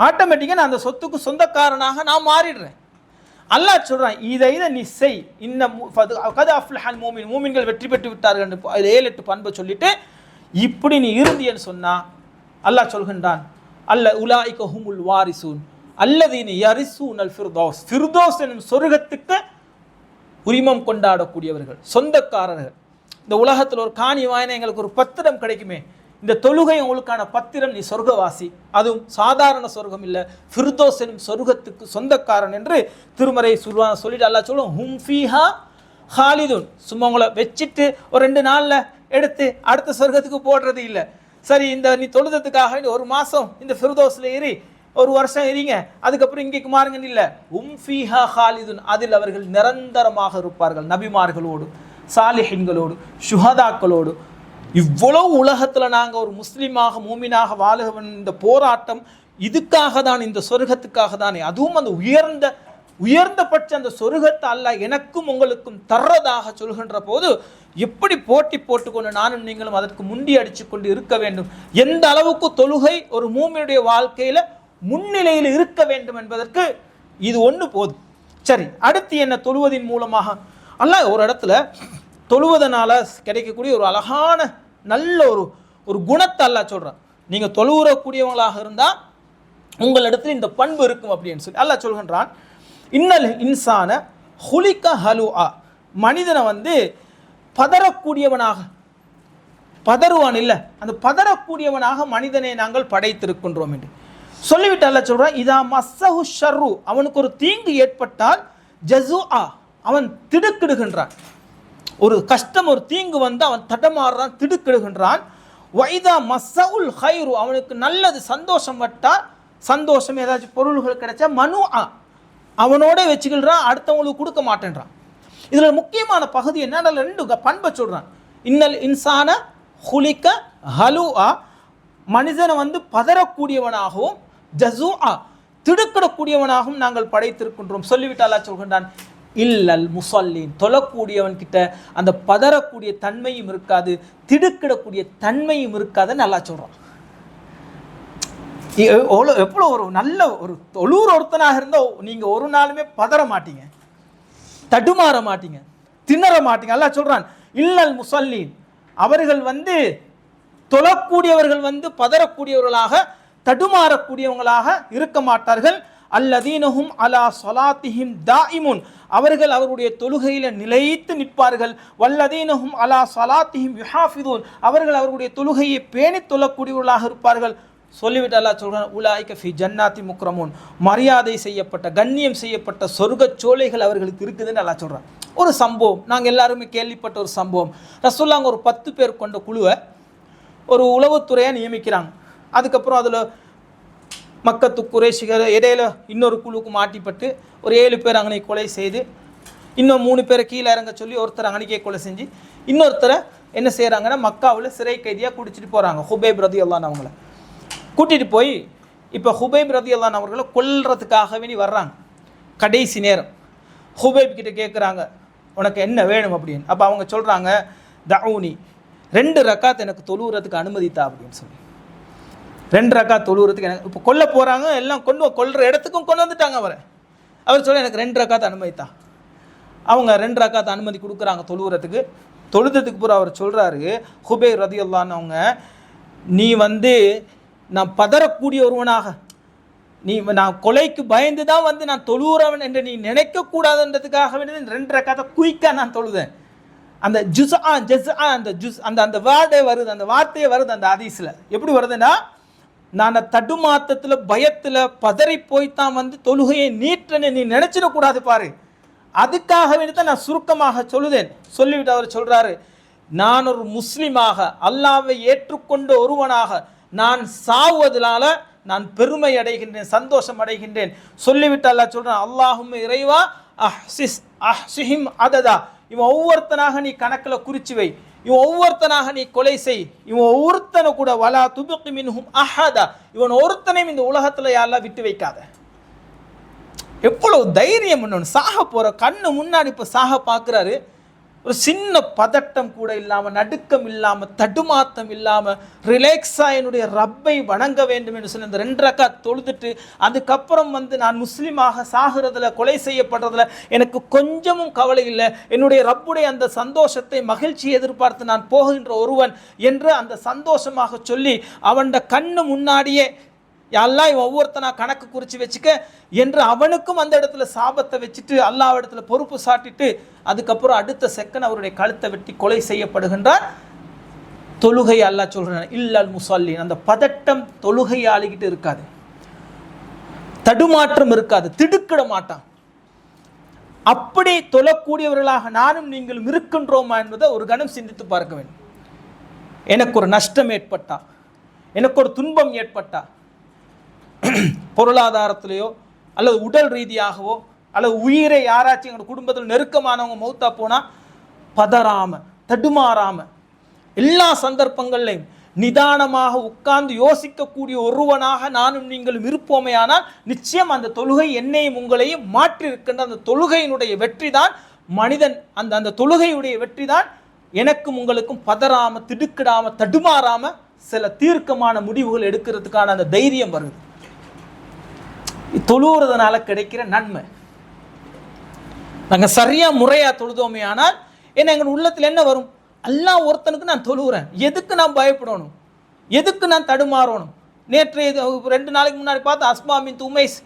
ஆட்டோமேட்டிக்காக நான் அந்த சொத்துக்கு சொந்தக்காரனாக நான் மாறிடுறேன். அல்லாஹ் சொல்கிறான், இதை நீ செய், இன்னும் கத் அஃப்லஹல் மூமின், மூமின்கள் வெற்றி பெற்று விட்டார்கள். 7-8 பண்பை சொல்லிட்டு இப்படி நீ இருந்தியன்னு சொன்னால் அல்லாஹ் சொல்கின்றான், அல்ல உலாஇக ஹுமுல் வாரிசூன் அல்லதீன யரிசூனல் ஃபிர்தௌஸ். ஃபிர்தௌஸ் எனும் சொர்க்கத்துக்கு உரிமம் கொண்டாடக்கூடியவர்கள், சொந்தக்காரர்கள். இந்த உலகத்தில் ஒரு காணி வாயினா எங்களுக்கு ஒரு பத்திரம் கிடைக்குமே, இந்த தொழுகை உங்களுக்கான பத்திரம், நீ சொர்க்கவாசி, அதுவும் சாதாரண சொர்க்கம் இல்லை, ஃபிர்தௌஸ் எனும் சொர்க்கத்துக்கு சொந்தக்காரன் என்று திருமறை சொல்லிட்டு அல்லாஹ் சொல்லுவோம், ஹும் ஃபீஹா ஹாலிதுன். சும்மா உங்களை வச்சுட்டு ஒரு 2 நாளில் எடுத்து அடுத்த சொர்க்கத்துக்கு போடுறது இல்லை. சரி, இந்த நீ தொழுதத்துக்காக ஒரு மாதம் இந்த ஃபிர்தௌஸில் ஏறி ஒரு வருஷம் எரிங்க, அதுக்கப்புறம் இங்கேக்கு மாறுங்கன்னு இல்லை. ஃபீஹா ஹாலிதுன், அதில் அவர்கள் நிரந்தரமாக இருப்பார்கள். நபிமார்களோடு, சாலிஹின்களோடு, சுஹதாக்களோடு. இவ்வளவு உலகத்தில் நாங்கள் ஒரு முஸ்லீமாக மூமினாக வாழுக இந்த போராட்டம் இதுக்காக தான், இந்த சொர்க்கத்துக்காக தானே. அதுவும் அந்த உயர்ந்தபட்ச அந்த சொர்க்கத்தை அல்லாஹ் எனக்கும் உங்களுக்கும் தர்றதாக சொல்கின்ற போது எப்படி போட்டி போட்டுக்கொண்டு நானும் நீங்களும் அதற்கு முண்டி அடித்து கொண்டு இருக்க வேண்டும். எந்த அளவுக்கு தொழுகை ஒரு மூமினுடைய வாழ்க்கையில் முன்னிலையில் இருக்க வேண்டும் என்பதற்கு இது ஒன்று போதும். சரி, அடுத்து என்ன, தொழுவதின் மூலமாக அல்லாஹ் ஒரு இடத்துல தொழுவதனால கிடைக்கக்கூடிய ஒரு அழகான நல்ல ஒரு குணத்தை அல்லாஹ் சொல்கிறான். நீங்கள் தொழுவுறக்கூடியவங்களாக இருந்தால் உங்களிடத்தில் இந்த பண்பு இருக்கும் அப்படின்னு சொல்லி அல்லாஹ் சொல்கின்றான். இன்னல் இன்சான ஹுலிக ஹலுஆ, மனிதனை வந்து பதறக்கூடியவனாக, பதறுவான் இல்லை, அந்த பதறக்கூடியவனாக மனிதனை நாங்கள் படைத்திருக்கின்றோம் என்று சொல்லிவிட்டு அல்லாஹ் சொல்கிறான், இதா மஸ்ஸஹு ஷர்ரு, அவனுக்கு ஒரு தீங்கு ஏற்பட்டால் ஜஸூஆ, அவன் திடுக்கிடுகின்றான். ஒரு கஷ்டம், ஒரு தீங்கு வந்து அவன் தடமாறுறான், திடுக்கிடுகின்றான். வைதா மஸ்ஸவுல் ஹைரு, அவனுக்கு நல்லது சந்தோஷம் வட்டால், சந்தோஷம் ஏதாச்சும் பொருள்கள் கிடைச்சா மனுஆ, அவனோட வச்சுக்கிள்றான், அடுத்தவங்களுக்கு கொடுக்க மாட்டேன்றான். இதில் முக்கியமான பகுதி என்ன, 2 பண்பை சொல்கிறான். இன்னல் இன்சான ஹுலிக ஹலுஆ, மனிதனை வந்து பதறக்கூடியவனாகவும், ஜஸூஆ திடுக்கிடக்கூடியவனாகவும் நாங்கள் படைத்திருக்கின்றோம். சொல்லிவிட்டு அல்லாஹ் சொல்கின்றான், இல்லல் முஸல்லீன், தொழக்கூடியவன் கிட்ட அந்த பதறக்கூடிய தன்மையும் இருக்காது, திடுக்கிடக்கூடிய தன்மையும் இருக்காதுன்னு அல்லாஹ் சொல்கிறான். எவ்வளோ ஒரு நல்ல ஒரு தொழுற ஒருத்தனாக இருந்தால் நீங்கள் ஒரு நாளுமே பதற மாட்டீங்க, தடுமாற மாட்டீங்க, திணற மாட்டீங்க. அல்லாஹ் சொல்கிறான், இல்லல் முஸல்லீன், அவர்கள் வந்து தொழக்கூடியவர்கள் வந்து பதறக்கூடியவர்களாக, தடுமாறக்கூடியவங்களாக இருக்க மாட்டார்கள். அல்லதீனஹும் அலா ஸலாத்திஹிம் தாயிமுன், அவர்கள் அவருடைய தொழுகையில் நிலைத்து நிற்பார்கள். வல்லதீனஹும் அலா ஸலாத்திஹிம் யுஹாஃபிதூன், அவர்கள் அவருடைய தொழுகையை பேணி தொழக்கூடியவர்களாக இருப்பார்கள். சொல்லிவிட்டு அல்லாஹ் சொல்கிறான், உலாயிக ஃபி ஜன்னாத்தி முக்ரமூன், மரியாதை செய்யப்பட்ட, கண்ணியம் செய்யப்பட்ட சொர்க்க சோலைகள் அவர்களுக்கு இருக்குதுன்னு அல்லாஹ் சொல்கிறான். ஒரு சம்பவம் நாங்கள் எல்லாருமே கேள்விப்பட்ட ஒரு சம்பவம். ரசூலுல்லாஹ் ஒரு 10 பேர் கொண்ட குழுவை ஒரு உளவுத்துறையை நியமிக்கிறாங்க. அதுக்கப்புறம் அதில் மக்கத்து குறைஷிகள் இடையில இன்னொரு குழுவுக்கு மாட்டிப்பட்டு ஒரு 7 பேர் அங்கனை கொலை செய்து, இன்னும் 3 பேரை கீழே இறங்க சொல்லி ஒருத்தர் அங்கனைக்கே கொலை செஞ்சு, இன்னொருத்தரை என்ன செய்கிறாங்கன்னா மக்காவில் சிறை கைதியாக கூட்டிகிட்டு போகிறாங்க. ஹுபைப் ரதியல்லாஹு அவங்கள கூட்டிகிட்டு போய் இப்போ ஹுபைப் ரதியல்லாஹு அவர்களை கொல்றதுக்காகவே நீ வர்றாங்க. கடைசி நேரம் ஹுபைப் கிட்ட கேட்குறாங்க, உனக்கு என்ன வேணும் அப்படின்னு. அப்போ அவங்க சொல்கிறாங்க, தஊனி, 2 ரக்காத் எனக்கு தொழுவுறதுக்கு அனுமதித்தா அப்படின்னு சொல்லி. 2 ரக்காத் தொழுவுறதுக்கு எனக்கு, இப்போ கொல்ல போகிறாங்க, எல்லாம் கொல்ற இடத்துக்கும் கொண்டு வந்துட்டாங்க அவரை. அவர் சொல்ல, எனக்கு 2 ரக்காத் அனுமதித்தா. அவங்க 2 ரக்காத் அனுமதி கொடுக்குறாங்க தொழுவுறதுக்கு. தொழுதத்துக்கு பூரா அவர் சொல்கிறாரு, ஹுபைப் ரதியல்லாஹு அவங்க, நீ வந்து நான் பதறக்கூடிய ஒருவனாக, நான் கொலைக்கு பயந்து தான் வந்து நான் தொழுகிறவன் என்று நீ நினைக்கக்கூடாதுன்றதுக்காக வேண்டியது 2 ரக்காத்தை குயிக்காக நான் தொழுதேன். அந்த அந்த வேர்டே வருது, அந்த வார்த்தையே வருது அந்த ஹதீஸில். எப்படி வருதுன்னா, நான் தடுமாத்தத்தில் பயத்தில் பதறி போய்த்தான் வந்து தொழுகையை நீட்டன்னு நீ நினச்சிடக்கூடாது பாரு. அதுக்காக வேண்டி தான் நான் சுருக்கமாக சொல்லுதேன். சொல்லிவிட்டு அவர் சொல்கிறாரு, நான் ஒரு முஸ்லீமாக அல்லாஹ்வை ஏற்றுக்கொண்ட ஒருவனாக நான் சாவதனால நான் பெருமை அடைகின்றேன், சந்தோஷம் அடைகின்றேன். சொல்லிவிட்டு அல்லாஹ் சொல்கிறான், அல்லாஹும் இறைவா அஹ்சிஹிம் அததா, இவன் ஒவ்வொருத்தனாக நீ கணக்கில் குறிச்சு வை, இவன் ஒவ்வொருத்தனாக நீ கொலை செய், இவன் ஒவ்வொருத்தனை கூட வலா துபுகி மின்ஹும் அஹதா, இவன் ஒருத்தனையும் இந்த உலகத்தில் யாரெல்லாம் விட்டு வைக்காத. எவ்வளவு தைரியம் பண்ணணும். சாக போகிற கண்ணு முன்னாடி இப்போ சாக பார்க்குறாரு. ஒரு சின்ன பதட்டம் கூட இல்லாமல், நடுக்கம் இல்லாமல், தடுமாத்தம் இல்லாமல், ரிலாக்ஸாக என்னுடைய ரப்பை வணங்க வேண்டும் என்று சொல்லி இந்த 2 ரக்காத் தொழுதுட்டு அதுக்கப்புறம் வந்து நான் முஸ்லீமாக சாகிறதுல, கொலை செய்யப்படுறதுல எனக்கு கொஞ்சமும் கவலை இல்லை, என்னுடைய ரப்புடைய அந்த சந்தோஷத்தை மகிழ்ச்சியை எதிர்பார்த்து நான் போகின்ற ஒருவன் என்று அந்த சந்தோஷமாக சொல்லி அவன் கண்ணு முன்னாடியே அல்லாஹ் இவன் ஒவ்வொருத்தனா கணக்கு குறித்து வச்சுக்க என்று அவனுக்கும் அந்த இடத்துல சாபத்தை வச்சுட்டு அல்லாஹ் இடத்துல பொறுப்பு சாட்டிட்டு அதுக்கப்புறம் அடுத்த செகண்ட் அவருடைய கழுத்தை வெட்டி கொலை செய்யப்படுகின்றார். தொழுகை அல்லாஹ் சொல்கிறான் இல்லல் முஸல்லின், அந்த பதட்டம் தொழுகையாளிகிட்டு இருக்காது, தடுமாற்றம் இருக்காது, திடுக்கிட மாட்டான். அப்படி தொழக்கூடியவர்களாக நானும் நீங்களும் இருக்கின்றோமா என்பதை ஒரு கணம் சிந்தித்து பார்க்க வேண்டும். எனக்கு ஒரு நஷ்டம் ஏற்பட்டா, எனக்கு ஒரு துன்பம் ஏற்பட்டா, பொருளாதாரத்திலேயோ அல்லது உடல் ரீதியாகவோ அல்லது உயிரை யாராச்சும் எங்கள் குடும்பத்தில் நெருக்கமானவங்க மௌத்தா போனால் பதறாமல் தடுமாறாமல் எல்லா சந்தர்ப்பங்கள்லையும் நிதானமாக உட்கார்ந்து யோசிக்கக்கூடிய ஒருவனாக நானும் நீங்களும் இருப்போமே. ஆனால் நிச்சயம் அந்த தொழுகை என்னையும் உங்களையும் மாற்றி இருக்கின்ற அந்த தொழுகையினுடைய வெற்றி தான் மனிதன், அந்த தொழுகையுடைய வெற்றி தான் எனக்கும் உங்களுக்கும் பதறாமல் திடுக்கிடாமல் தடுமாறாமல் சில தீர்க்கமான முடிவுகள் எடுக்கிறதுக்கான அந்த தைரியம் வருது. தொழுவுறதுனால கிடைக்கிற நன்மை, நாங்கள் சரியாக முறையாக தொழுதோமே ஆனால் என்ன எங்கள் உள்ளத்தில் என்ன வரும்? அல்லாஹ் ஒருத்தனுக்கு நான் தொழுகிறேன், எதுக்கு நான் பயப்படணும், எதுக்கு நான் தடுமாறணும்? நேற்று 2 நாளைக்கு முன்னாடி பார்த்து அஸ்மா பின்த் உமைஸ்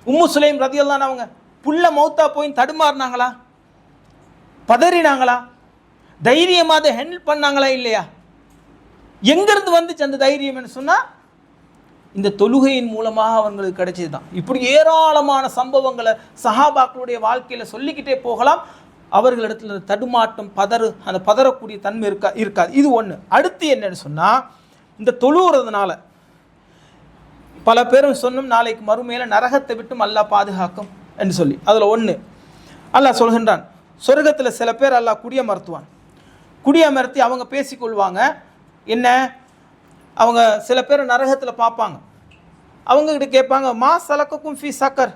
உம்மு சுலைம் ரதியல்லாஹு அவங்க புள்ள மௌத்தா போய் தடுமாறினாங்களா, பதறினாங்களா, தைரியமாக அதை ஹேண்டில் பண்ணாங்களா இல்லையா? எங்கேருந்து வந்துச்சு அந்த தைரியம் என்று சொன்னால் இந்த தொழுகையின் மூலமாக அவங்களுக்கு கிடைச்சது தான். இப்படி ஏராளமான சம்பவங்களை சஹாபாக்களுடைய வாழ்க்கையில் சொல்லிக்கிட்டே போகலாம். அவர்களிடத்தில் தடுமாட்டம் அந்த பதறக்கூடிய தன்மை இருக்காது. இது ஒன்று. அடுத்து என்னன்னு சொன்னால், இந்த தொழுகிறதுனால பல பேரும் சொன்னோம் நாளைக்கு மறுமையில் நரகத்தை விட்டும் அல்லாஹ் பாதுகாக்கும் என்று சொல்லி. அதில் ஒன்று அல்லாஹ் சொல்கின்றான், சொர்க்கத்தில் சில பேர் அல்லாஹ் குடியமர்த்துவான். குடியமர்த்தி அவங்க பேசிக்கொள்வாங்க. என்ன, அவங்க சில பேர் நரகத்தில் பார்ப்பாங்க. அவங்கக்கிட்ட கேட்பாங்க, மா சலக்கக்கும் ஃபீ சக்கர்,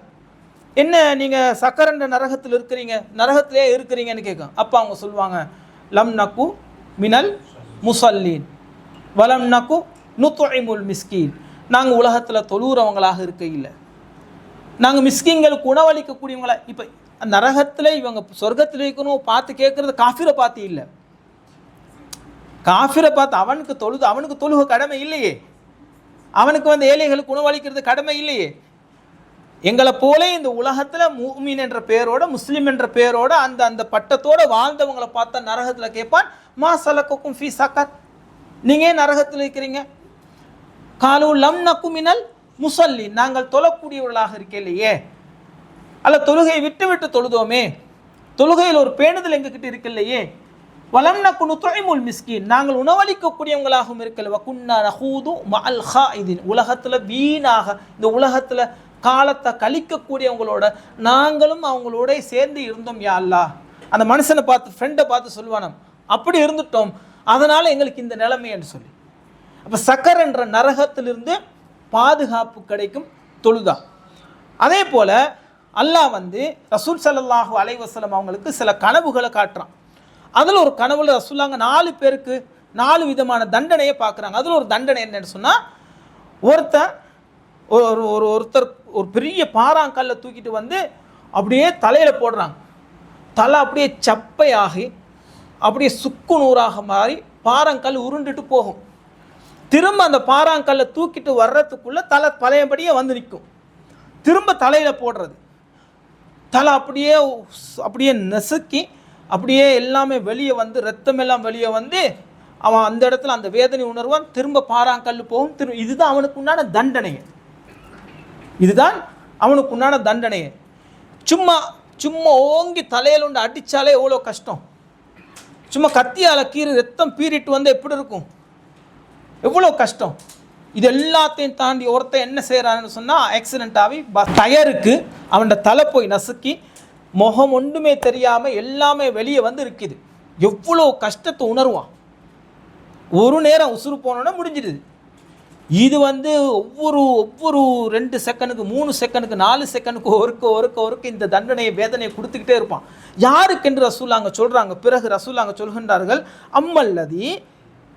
என்ன நீங்கள் சக்கரன்ற நரகத்தில் இருக்கிறீங்க, நரகத்திலே இருக்கிறீங்கன்னு கேட்கும். அப்போ அவங்க சொல்லுவாங்க, லம் நக்கு மினல் முசல்லீன் வலம் நக்கு நுத்இமுல் மிஸ்கீன், நாங்கள் உலகத்தில் தொழுகிறவங்களாக இருக்க இல்லை, நாங்கள் மிஸ்கின்களுக்கு உணவளிக்கக்கூடியவங்களா. இப்போ நரகத்தில் இவங்க சொர்க்கத்தில் இருக்கணும் பார்த்து கேட்குறது காஃபிரை பார்த்து இல்லை, காஃபிரை பார்த்து அவனுக்கு தொழுக கடமை இல்லையே, அவனுக்கு வந்து ஏழைகளுக்கு உணவளிக்கிறது கடமை இல்லையே. எங்களை போல இந்த உலகத்தில் முஃமின் என்ற பெயரோட, முஸ்லீம் என்ற பெயரோட அந்த பட்டத்தோடு வாழ்ந்தவங்களை பார்த்தா நரகத்தில் கேட்பான், மா சலக்கக்கும் ஃபீ சக்கர், நீங்கள் ஏன் நரகத்தில் இருக்கிறீங்க? காலு லம் நக்கு மினல் முசல்லி, நாங்கள் தொழக்கூடியவர்களாக இருக்கலையே, அல்ல தொழுகையை விட்டு தொழுதோமே, தொழுகையில் ஒரு பேணுதல் எங்ககிட்ட இருக்கலையே. வலம் நக்கு நுத்இமுல் மிஸ்கீன், நாங்கள் உணவளிக்கக்கூடியவங்களாகவும் இருக்கல. வகுன்னா நஹூது மஅல் ஹாயிதின், உலகத்தில் வீணாக இந்த உலகத்தில் காலத்தை கழிக்கக்கூடியவங்களோட நாங்களும் அவங்களோட சேர்ந்து இருந்தோம் யா அல்லாஹ். அந்த மனுஷனை பார்த்து, ஃப்ரெண்டை பார்த்து சொல்லுவானோம், அப்படி இருந்துட்டோம், அதனால் எங்களுக்கு இந்த நிலைமை என்று சொல்லி. அப்போ சக்கர் என்ற நரகத்திலிருந்து பாதுகாப்பு கிடைக்கும் தொழுதா. அதே போல் அல்லாஹ் வந்து ரசூல் ஸல்லல்லாஹு அலைஹி வஸல்லம் அவங்களுக்கு சில கனவுகளை காட்டுறான். அதில் ஒரு கனவுல ரசூலுல்லாஹ் 4 பேருக்கு 4 விதமான தண்டனையை பார்க்குறாங்க. அதில் ஒரு தண்டனை என்னன்னு சொன்னால், ஒருத்தர் ஒரு பெரிய பாறாங்கல்லை தூக்கிட்டு வந்து அப்படியே தலையில் போடுறாங்க. தலை அப்படியே சப்பையாகி அப்படியே சுக்கு நூறாக மாறி பாறாங்கல் உருண்டுட்டு போகும். திரும்ப அந்த பாறாங்கல்லை தூக்கிட்டு வர்றதுக்குள்ளே தலை பழையபடியே வந்து நிற்கும். திரும்ப தலையில் போடுறது, தலை அப்படியே நெசுக்கி அப்படியே எல்லாமே வெளியே வந்து ரத்தமெல்லாம் வெளியே வந்து அவன் அந்த இடத்துல அந்த வேதனை உணர்வான், திரும்ப பாறாங்கல் போகும். இதுதான் அவனுக்கு உண்டான தண்டனை. இதுதான் அவனுக்கு உண்டான தண்டனை. சும்மா சும்மா ஓங்கி தலையில் உண்டு அடித்தாலே எவ்வளோ கஷ்டம். சும்மா கத்தியால் கீறி ரத்தம் பீறிட்டு வந்து எப்படி இருக்கும், எவ்வளோ கஷ்டம். இது எல்லாத்தையும் தாண்டி ஒருத்தன் என்ன செய்கிறான்னு சொன்னால், ஆக்சிடென்ட் ஆகி டயருக்கு அவனோட தலை போய் நசுக்கி முகம் ஒன்றுமே தெரியாமல் எல்லாமே வெளியே வந்து இருக்குது. எவ்வளோ கஷ்டத்தை உணர்வான். ஒரு நேரம் உசுறு போனோன்னா முடிஞ்சிடுது. இது வந்து ஒவ்வொரு 2 செகண்டுக்கு 3 செகண்டுக்கு 4 செகண்டுக்கு ஒருக்க இந்த தண்டனையை வேதனையை கொடுத்துக்கிட்டே இருப்பான். யாருக்கென்று ரசூலுல்லாஹ் சொல்கிறாங்க. பிறகு ரசூலுல்லாஹ் சொல்கின்றார்கள், அம்மல்லதி,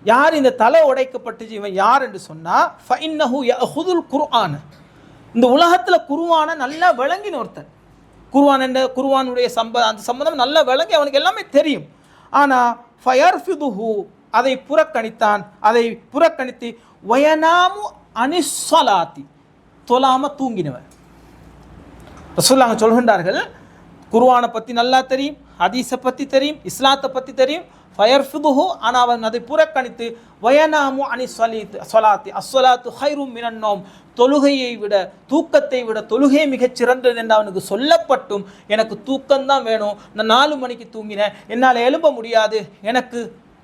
யார் இந்த தலை உடைக்கப்பட்டுச்சு இவன் யார் என்று சொன்னால், ஃபஇன்னஹு யஅஹுதுல் குர்ஆன், இந்த உலகத்தில் குர்ஆனை நல்லா விளங்கின ஒருத்தன். குர்ஆன் என்ற குர்ஆனுடைய அந்த சம்பந்தம் நல்லா விளங்கி அவனுக்கு எல்லாமே தெரியும். ஆனால் ஃபயர்ஃபிதுஹு, அதை புறக்கணித்து வயனாமு அனிஸ்ஸலாத்தி, தொலாம தூங்கினவன். ரசூலுல்லாஹ் சொல்கின்றார்கள், குர்ஆனை பற்றி நல்லா தெரியும், ஹதீஸை பற்றி தெரியும், இஸ்லாத்தை பற்றி தெரியும். ஃபயர்ஃபிதுஹு, ஆனால் அவன் அதை புறக்கணித்து வயனாமு அனிஸ்ஸலாத்தி, அஸ்ஸலாத்து ஹைரும் மினன் நௌம், தொழுகையை விட தூக்கத்தை விட தொழுகை மிகச் சிறந்தது என்று அவனுக்கு சொல்லப்பட்டும் எனக்கு தூக்கம்தான் வேணும், நான் 4 மணிக்கு தூங்கினேன், என்னால் எழும்ப முடியாது, எனக்கு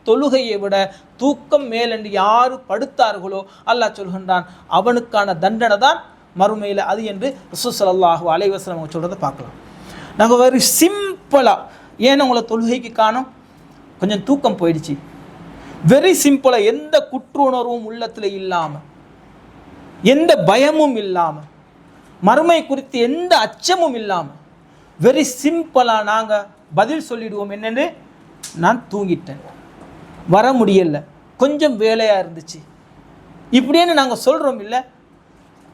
தொழுகையை விட தூக்கம் மேல் என்று யாரு படுத்தார்களோ அல்லாஹ் சொல்கின்றான் அவனுக்கான தண்டனை தான் மறுமையில் அது என்று ரசூல் ஸல்லல்லாஹு அலைஹி வஸல்லம் அவங்க சொல்கிறத பார்க்கலாம். நாங்கள் வெரி சிம்பிளாக, ஏன் உங்களை தொழுகைக்கு காணோம், கொஞ்சம் தூக்கம் போயிடுச்சு. வெரி சிம்பிளாக, எந்த குற்ற உணர்வும் உள்ளத்தில் இல்லாமல், எந்த பயமும் இல்லாமல், மறுமை குறித்து எந்த அச்சமும் இல்லாமல், வெரி சிம்பிளாக நாங்கள் பதில் சொல்லிடுவோம், என்னென்று, நான் தூங்கிட்டேன், வர முடியலை, கொஞ்சம் வேலையாக இருந்துச்சு, இப்படின்னு நாங்கள் சொல்கிறோம். இல்லை,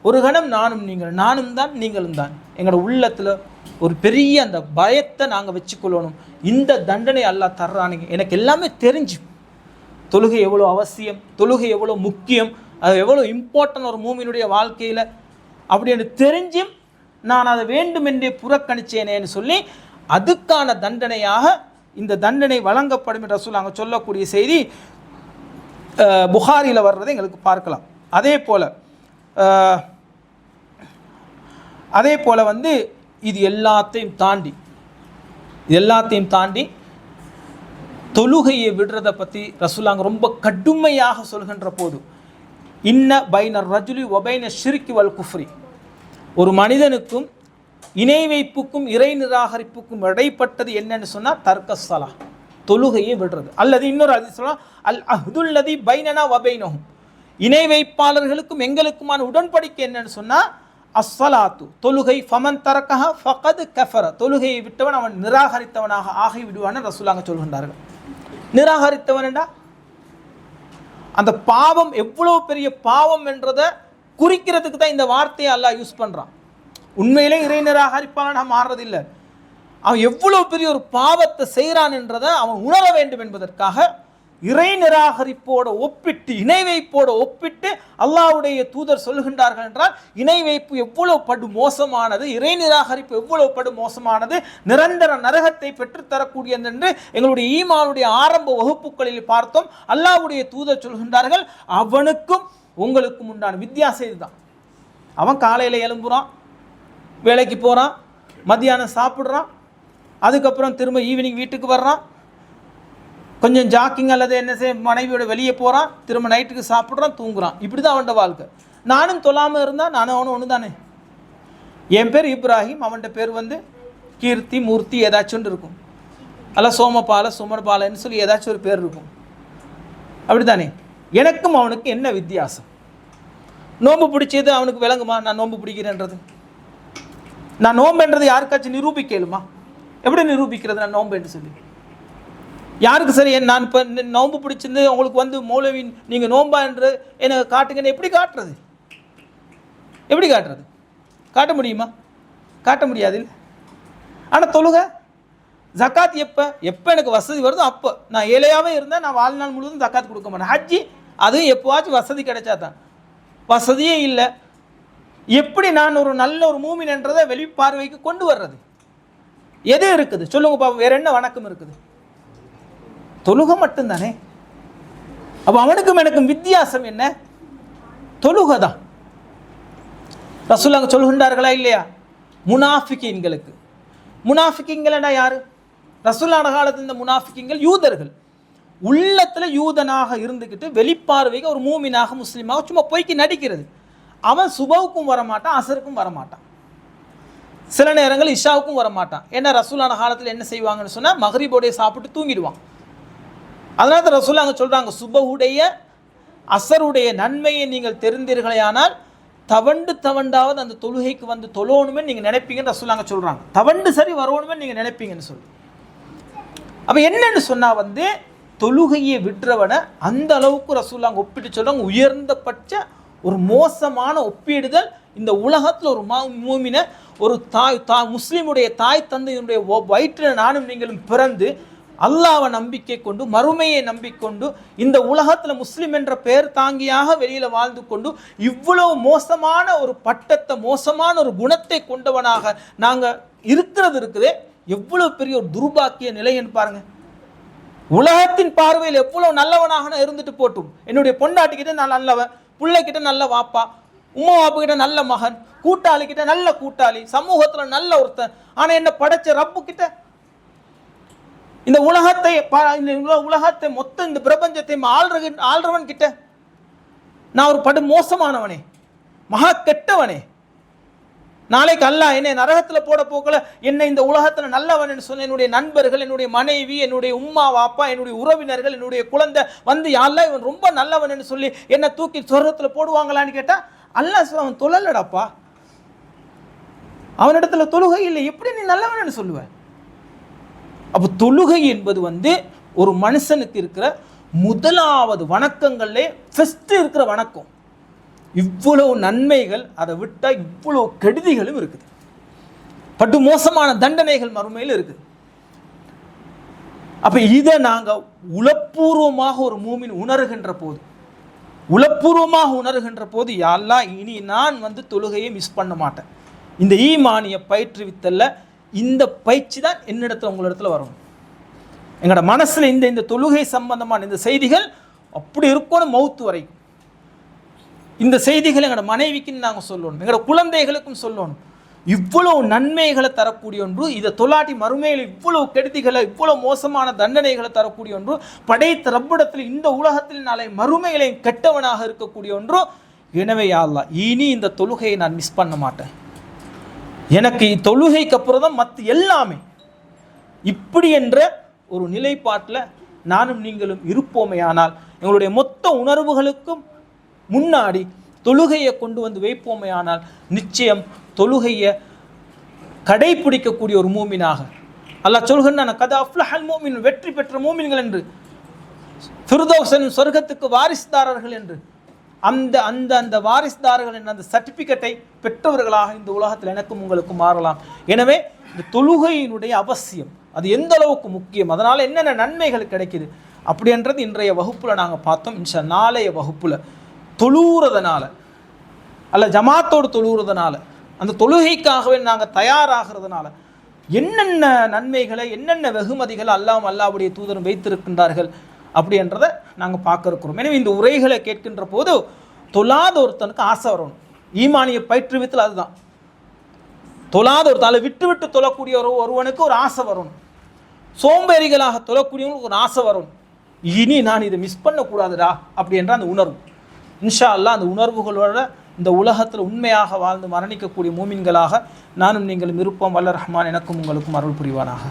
ஒரு கணம் நானும் தான் நீங்களும் தான், எங்களோட உள்ளத்தில் ஒரு பெரிய அந்த பயத்தை நாங்கள் வச்சுக்கொள்ளணும். இந்த தண்டனை அல்லாஹ் தர்றானுங்க, எனக்கு எல்லாமே தெரிஞ்சு, தொழுகை எவ்வளோ அவசியம், தொழுகை எவ்வளோ முக்கியம், அது எவ்வளோ இம்பார்ட்டன்ட் ஒரு மூமினுடைய வாழ்க்கையில் அப்படின்னு தெரிஞ்சும் நான் அதை வேண்டுமென்றே புறக்கணிச்சேனேன்னு சொல்லி அதுக்கான தண்டனையாக இந்த தண்டனை வழங்கப்படும் என்று ரசூல் அங்கே சொல்லக்கூடிய செய்தி புகாரியில் வர்றதை எங்களுக்கு பார்க்கலாம். அதே போல் வந்து இது எல்லாத்தையும் தாண்டி தொழுகையை விடுறதை பற்றி ரசூலுல்லாஹ் ரொம்ப கடுமையாக சொல்கின்ற போது, இன்ன பைனர் ரஜுலி ஒபைன ஷிர்கி வல் குஃப்ரி, ஒரு மனிதனுக்கும் இணை வைப்புக்கும் இறை நிராகரிப்புக்கும் இடைப்பட்டது என்னன்னு சொன்னால் தர்க்கஸ்ஸலா, தொழுகையை விடுறது. அல்லது இன்னொரு ஹதீஸ் சொல்லலாம், அல் அஹ்துல்லதி பைனனா வபைனஹும், இணை வைப்பாளர்களுக்கும் எங்களுக்குமான உடன்படிக்கை என்னன்னு சொன்னால் அஸ்ஸலாத்து, தொழுகை, ஃபமன் தரக்கஹ ஃபகத் கஃபர, தொழுகையை விட்டவன் அவன் நிராகரித்தவனாக ஆகி விடுவான்னு ரசூலுல்லாஹ் சொல்கின்றார்கள். நிராகரித்தவன்டா அந்த பாவம் எவ்வளோ பெரிய பாவம் என்றதை குறிக்கிறதுக்கு தான் இந்த வார்த்தையை அல்லாஹ் யூஸ் பண்ணுறான். உண்மையிலே இறை நிராகரிப்பான மாறுறதில்லை, அவன் எவ்வளோ பெரிய ஒரு பாவத்தை செய்கிறான் என்றதை அவன் உணர வேண்டும் என்பதற்காக இறை நிராகரிப்போடு ஒப்பிட்டு, இணை வைப்போடு ஒப்பிட்டு அல்லாஹ்வுடைய தூதர் சொல்கின்றார்கள் என்றால், இணை வைப்பு எவ்வளோ படு மோசமானது, இறை நிராகரிப்பு எவ்வளோ படு மோசமானது, நிரந்தர நரகத்தை பெற்றுத்தரக்கூடியது என்று எங்களுடைய ஈமானுடைய ஆரம்ப வகுப்புகளில் பார்த்தோம். அல்லாஹ்வுடைய தூதர் சொல்கின்றார்கள், அவனுக்கும் உங்களுக்கும் உண்டான வித்தியாசம் இதுதான். அவன் காலையில் எழும்புறான், வேலைக்கு போகிறான், மத்தியானம் சாப்பிட்றான், அதுக்கப்புறம் திரும்ப ஈவினிங் வீட்டுக்கு வர்றான், கொஞ்சம் ஜாக்கிங் அல்லது என்ன செய்ய மனைவியோட வெளியே போகிறான், திரும்ப நைட்டுக்கு சாப்பிட்றான், தூங்குறான். இப்படி தான் அவன்கிட்ட வாழ்க்கை. நானும் தொழாமல் இருந்தால் நானும் அவனும் ஒன்று தானே. என் பேர் இப்ராஹிம், அவன்கிட்ட பேர் வந்து கீர்த்தி, மூர்த்தி ஏதாச்சும் இருக்கும், அல்ல சோமபால, சுமர்பாலன்னு சொல்லி ஏதாச்சும் ஒரு பேர் இருக்கும். அப்படி தானே. எனக்கும் அவனுக்கு என்ன வித்தியாசம்? நோன்பு பிடிச்சது அவனுக்கு விளங்குமா நான் நோன்பு பிடிக்கிறேன்றது? நான் நோம்புன்றது யாருக்காச்சும் நிரூபிக்கலுமா? எப்படி நிரூபிக்கிறது நான் நோன்பு என்று சொல்லி? யாருக்கு சரி, நான் இப்போ நோன்பு பிடிச்சிருந்து உங்களுக்கு வந்து மௌலவி நீங்கள் நோன்பா என்று எனக்கு காட்டுங்கன்னு எப்படி காட்டுறது? எப்படி காட்டுறது? காட்ட முடியுமா? காட்ட முடியாது. ஆனால் தொழுக, ஜக்காத் எப்போ எனக்கு வசதி வருதோ அப்போ, நான் ஏழையாகவே இருந்தேன், நான் வாழ்நாள் முழுவதும் ஜக்காத் கொடுக்க மாட்டேன். ஹஜ்ஜி அதுவும் எப்போவாச்சும் வசதி கிடைச்சா தான், வசதியே இல்லை. எப்படி நான் ஒரு நல்ல ஒரு மூமின் என்றதை வெளிப்பார்வைக்கு கொண்டு வர்றது? எது இருக்குது சொல்லுங்க பாப்போம்? வேற என்ன வணக்கம் இருக்குது? தொழுகை மட்டும்தானே. அப்போ அவனுக்கும் எனக்கும் வித்தியாசம் என்ன? தொழுகை தான். ரசூலுல்லாஹ் சொல்கின்றார்களா இல்லையா? முனாஃபிகீன்களுக்கு. முனாஃபிகீன்கள்னா யாரு? ரசூலுல்லாஹ் காலத்தில் இந்த முனாஃபிகீன்கள் யூதர்கள். உள்ளத்தில் யூதனாக இருந்துக்கிட்டு வெளிப்பார்வைக்கு ஒரு மூமினாக முஸ்லீமாக சும்மா பொய்க்கு நடிக்கிறது. அவன் சுபவுக்கும் வரமாட்டான், அசருக்கும் வரமாட்டான், சில நேரங்கள் இஷாவுக்கும் வரமாட்டான். ஏன்னா ரசூலுல்லாஹ் காலத்தில் என்ன செய்வாங்கன்னு சொன்னால் மக்ரிபோடைய சாப்பிட்டு தூங்கிடுவான். அதனால தான் ரசூலுல்லாஹ் சொல்கிறாங்க, சுபவுடைய அசருடைய நன்மையை நீங்கள் தெரிந்தீர்களே ஆனால் தவண்டாவது அந்த தொழுகைக்கு வந்து தொழணுமே நீங்கள் நினைப்பீங்கன்னு ரசூலுல்லாஹ் சொல்கிறாங்க. தவண்டு சரி வரணுமே நீங்கள் நினைப்பீங்கன்னு சொல்லி. அப்போ என்னன்னு சொன்னால் வந்து தொழுகையை விட்டுறவனை அந்த அளவுக்கு ரசூலுல்லாஹ் ஒப்பிட்டு சொல்கிறாங்க. உயர்ந்தபட்ச ஒரு மோசமான ஒப்பிடுதல் இந்த உலகத்தில் ஒரு மூமினை ஒரு முஸ்லீமுடைய தாய் தந்தையினுடைய வயிற்றில் நானும் நீங்களும் பிறந்து அல்லாஹ்வை நம்பிக்கை கொண்டு மறுமையை நம்பிக்கொண்டு இந்த உலகத்தில் முஸ்லீம் என்ற பெயர் தாங்கியாக வெளியில் வாழ்ந்து கொண்டு இவ்வளவு மோசமான ஒரு பட்டத்தை மோசமான ஒரு குணத்தை கொண்டவனாக நாங்கள் இருக்குது எவ்வளவு பெரிய ஒரு துர்பாக்கிய நிலைன்னு பாருங்க. உலகத்தின் பார்வையில் எவ்வளவு நல்லவனாக இருந்துட்டு போட்டும், என்னுடைய பொண்டாட்டிக்கிட்ட நான் நல்லவன், பிள்ளைக்கிட்ட நல்ல வாப்பா, உமா வாப்பு கிட்ட நல்ல மகன், கூட்டாளி கிட்ட நல்ல கூட்டாளி, சமூகத்தில் நல்ல ஒருத்தன். ஆனால் என்ன படைச்ச ரப்பு கிட்ட இந்த உலகத்தை மொத்தம் இந்த பிரபஞ்சத்தை ஆள்றவன் கிட்ட நான் ஒரு படு மோசமானவனே, மகா கெட்டவனே. நாளைக்கு அல்லாஹ் என்னை நரகத்தில் போட போக்கல என்னை இந்த உலகத்தில் நல்லவன் சொன்ன என்னுடைய நண்பர்கள், என்னுடைய மனைவி, என்னுடைய உம்மா வாப்பா, என்னுடைய உறவினர்கள், என்னுடைய குழந்தை வந்து அல்லாஹ் இவன் ரொம்ப நல்லவன் சொல்லி என்னை தூக்கி சொர்க்கத்தில் போடுவாங்களான்னு கேட்டால் அல்லாஹ் அவன் தொழலடாப்பா, அவனிடத்துல தொழுகை இல்லை, எப்படி நீ நல்லவன் சொல்லுவேன்? அப்போ தொழுகை என்பது வந்து ஒரு மனுஷனுக்கு இருக்கிற முதலாவது வணக்கங்களே ஃபர்ஸ்ட் இருக்கிற வணக்கம். இவ்வளவு நன்மைகள் அதை விட்டால் இவ்வளவு கெடுதிகளும் இருக்குது, பட்டு மோசமான தண்டனைகள் மறுமையில் இருக்குது. அப்போ இதை நாங்கள் உளப்பூர்வமாக ஒரு மூமின் உணர்கின்ற போது யா அல்லாஹ் இனி நான் வந்து தொழுகையை மிஸ் பண்ண மாட்டேன். இந்த ஈமானிய பயிற்றுவித்தல்ல இந்த பயிற்சி தான் என்னிடத்துல உங்களிடத்துல வரணும். எங்களோட மனசில் இந்த தொழுகை சம்பந்தமான இந்த செய்திகள் அப்படி இருக்கணும் மௌத்து வரைக்கும். இந்த செய்திகளை எங்களோட மனைவிக்குன்னு நாங்கள் சொல்லணும், எங்களோட குழந்தைகளுக்கும் சொல்லணும். இவ்வளவு நன்மைகளை தரக்கூடிய ஒன்று, இதை தொலாட்டி மறுமையில் இவ்வளவு கெடுதிகளை இவ்வளவு மோசமான தண்டனைகளை தரக்கூடிய ஒன்று, படைத்த ரப்பிடத்தில் இந்த உலகத்தில் நாளை மறுமையிலே கெட்டவனாக இருக்கக்கூடிய ஒன்று. எனவே யா அல்லாஹ் இனி இந்த தொழுகையை நான் மிஸ் பண்ண மாட்டேன். எனக்கு தொழுகைக்கு அப்புறம் தான் மற்ற எல்லாமே இப்படி என்ற ஒரு நிலைப்பாட்டில் நானும் நீங்களும் இருப்போமே ஆனால் எங்களுடைய மொத்த உணர்வுகளுக்கும் முன்னாடி தொழுகையை கொண்டு வந்து வைப்போமே ஆனால் நிச்சயம் தொழுகையை கடைபிடிக்கக்கூடிய ஒரு மூமினாக அல்லாஹ் சொல்கிறான், கத அஃப்லஹல் மூமின், வெற்றி பெற்ற மூமின்கள் என்று, ஃபிர்தௌஸின் சொர்க்கத்துக்கு வாரிசுதாரர்கள் என்று, அந்த அந்த அந்த வாரிசுதாரர்கள் என்ற அந்த சர்டிஃபிகேட்டை பெற்றவர்களாக இந்த உலகத்தில் எனக்கும் உங்களுக்கும் மாறலாம். எனவே இந்த தொழுகையினுடைய அவசியம் அது எந்த அளவுக்கு முக்கியம், அதனால் என்னென்ன நன்மைகள் கிடைக்குது அப்படின்றது இன்றைய வகுப்பில் நாங்கள் பார்த்தோம். இன்ஷா நாளைய வகுப்பில் தொழுகிறதுனால அல்ல ஜமாத்தோடு தொழுகிறதுனால அந்த தொழுகைக்காகவே நாங்கள் தயாராகிறதுனால என்னென்ன நன்மைகளை என்னென்ன வெகுமதிகளை அல்லாஹ்வுடைய தூதரும் வைத்திருக்கின்றார்கள் அப்படின்றத நாங்கள் பார்க்க இருக்கிறோம். எனவே இந்த உரைகளை கேட்கின்ற போது தொழாத ஒருத்தனுக்கு ஆசை வரணும். ஈமானிய பயிற்றுவித்தல் அதுதான். தொழாத ஒருத்தனை விட்டு தொழக்கூடிய ஒருவனுக்கு ஒரு ஆசை வரணும். சோம்பேறிகளாக தொழக்கூடியவங்களுக்கு ஒரு ஆசை வரணும், இனி நான் இதை மிஸ் பண்ணக்கூடாதுடா அப்படின்ற அந்த உணர்வு. இன்ஷா அல்லாஹ் அந்த உணர்வுகளோட இந்த உலகத்தில் உண்மையாக வாழ்ந்து மரணிக்கக்கூடிய மூமின்களாக நானும் நீங்களும் இருப்போம். வல்ல ரஹ்மான் எனக்கும் உங்களுக்கும் அருள் புரிவானாக.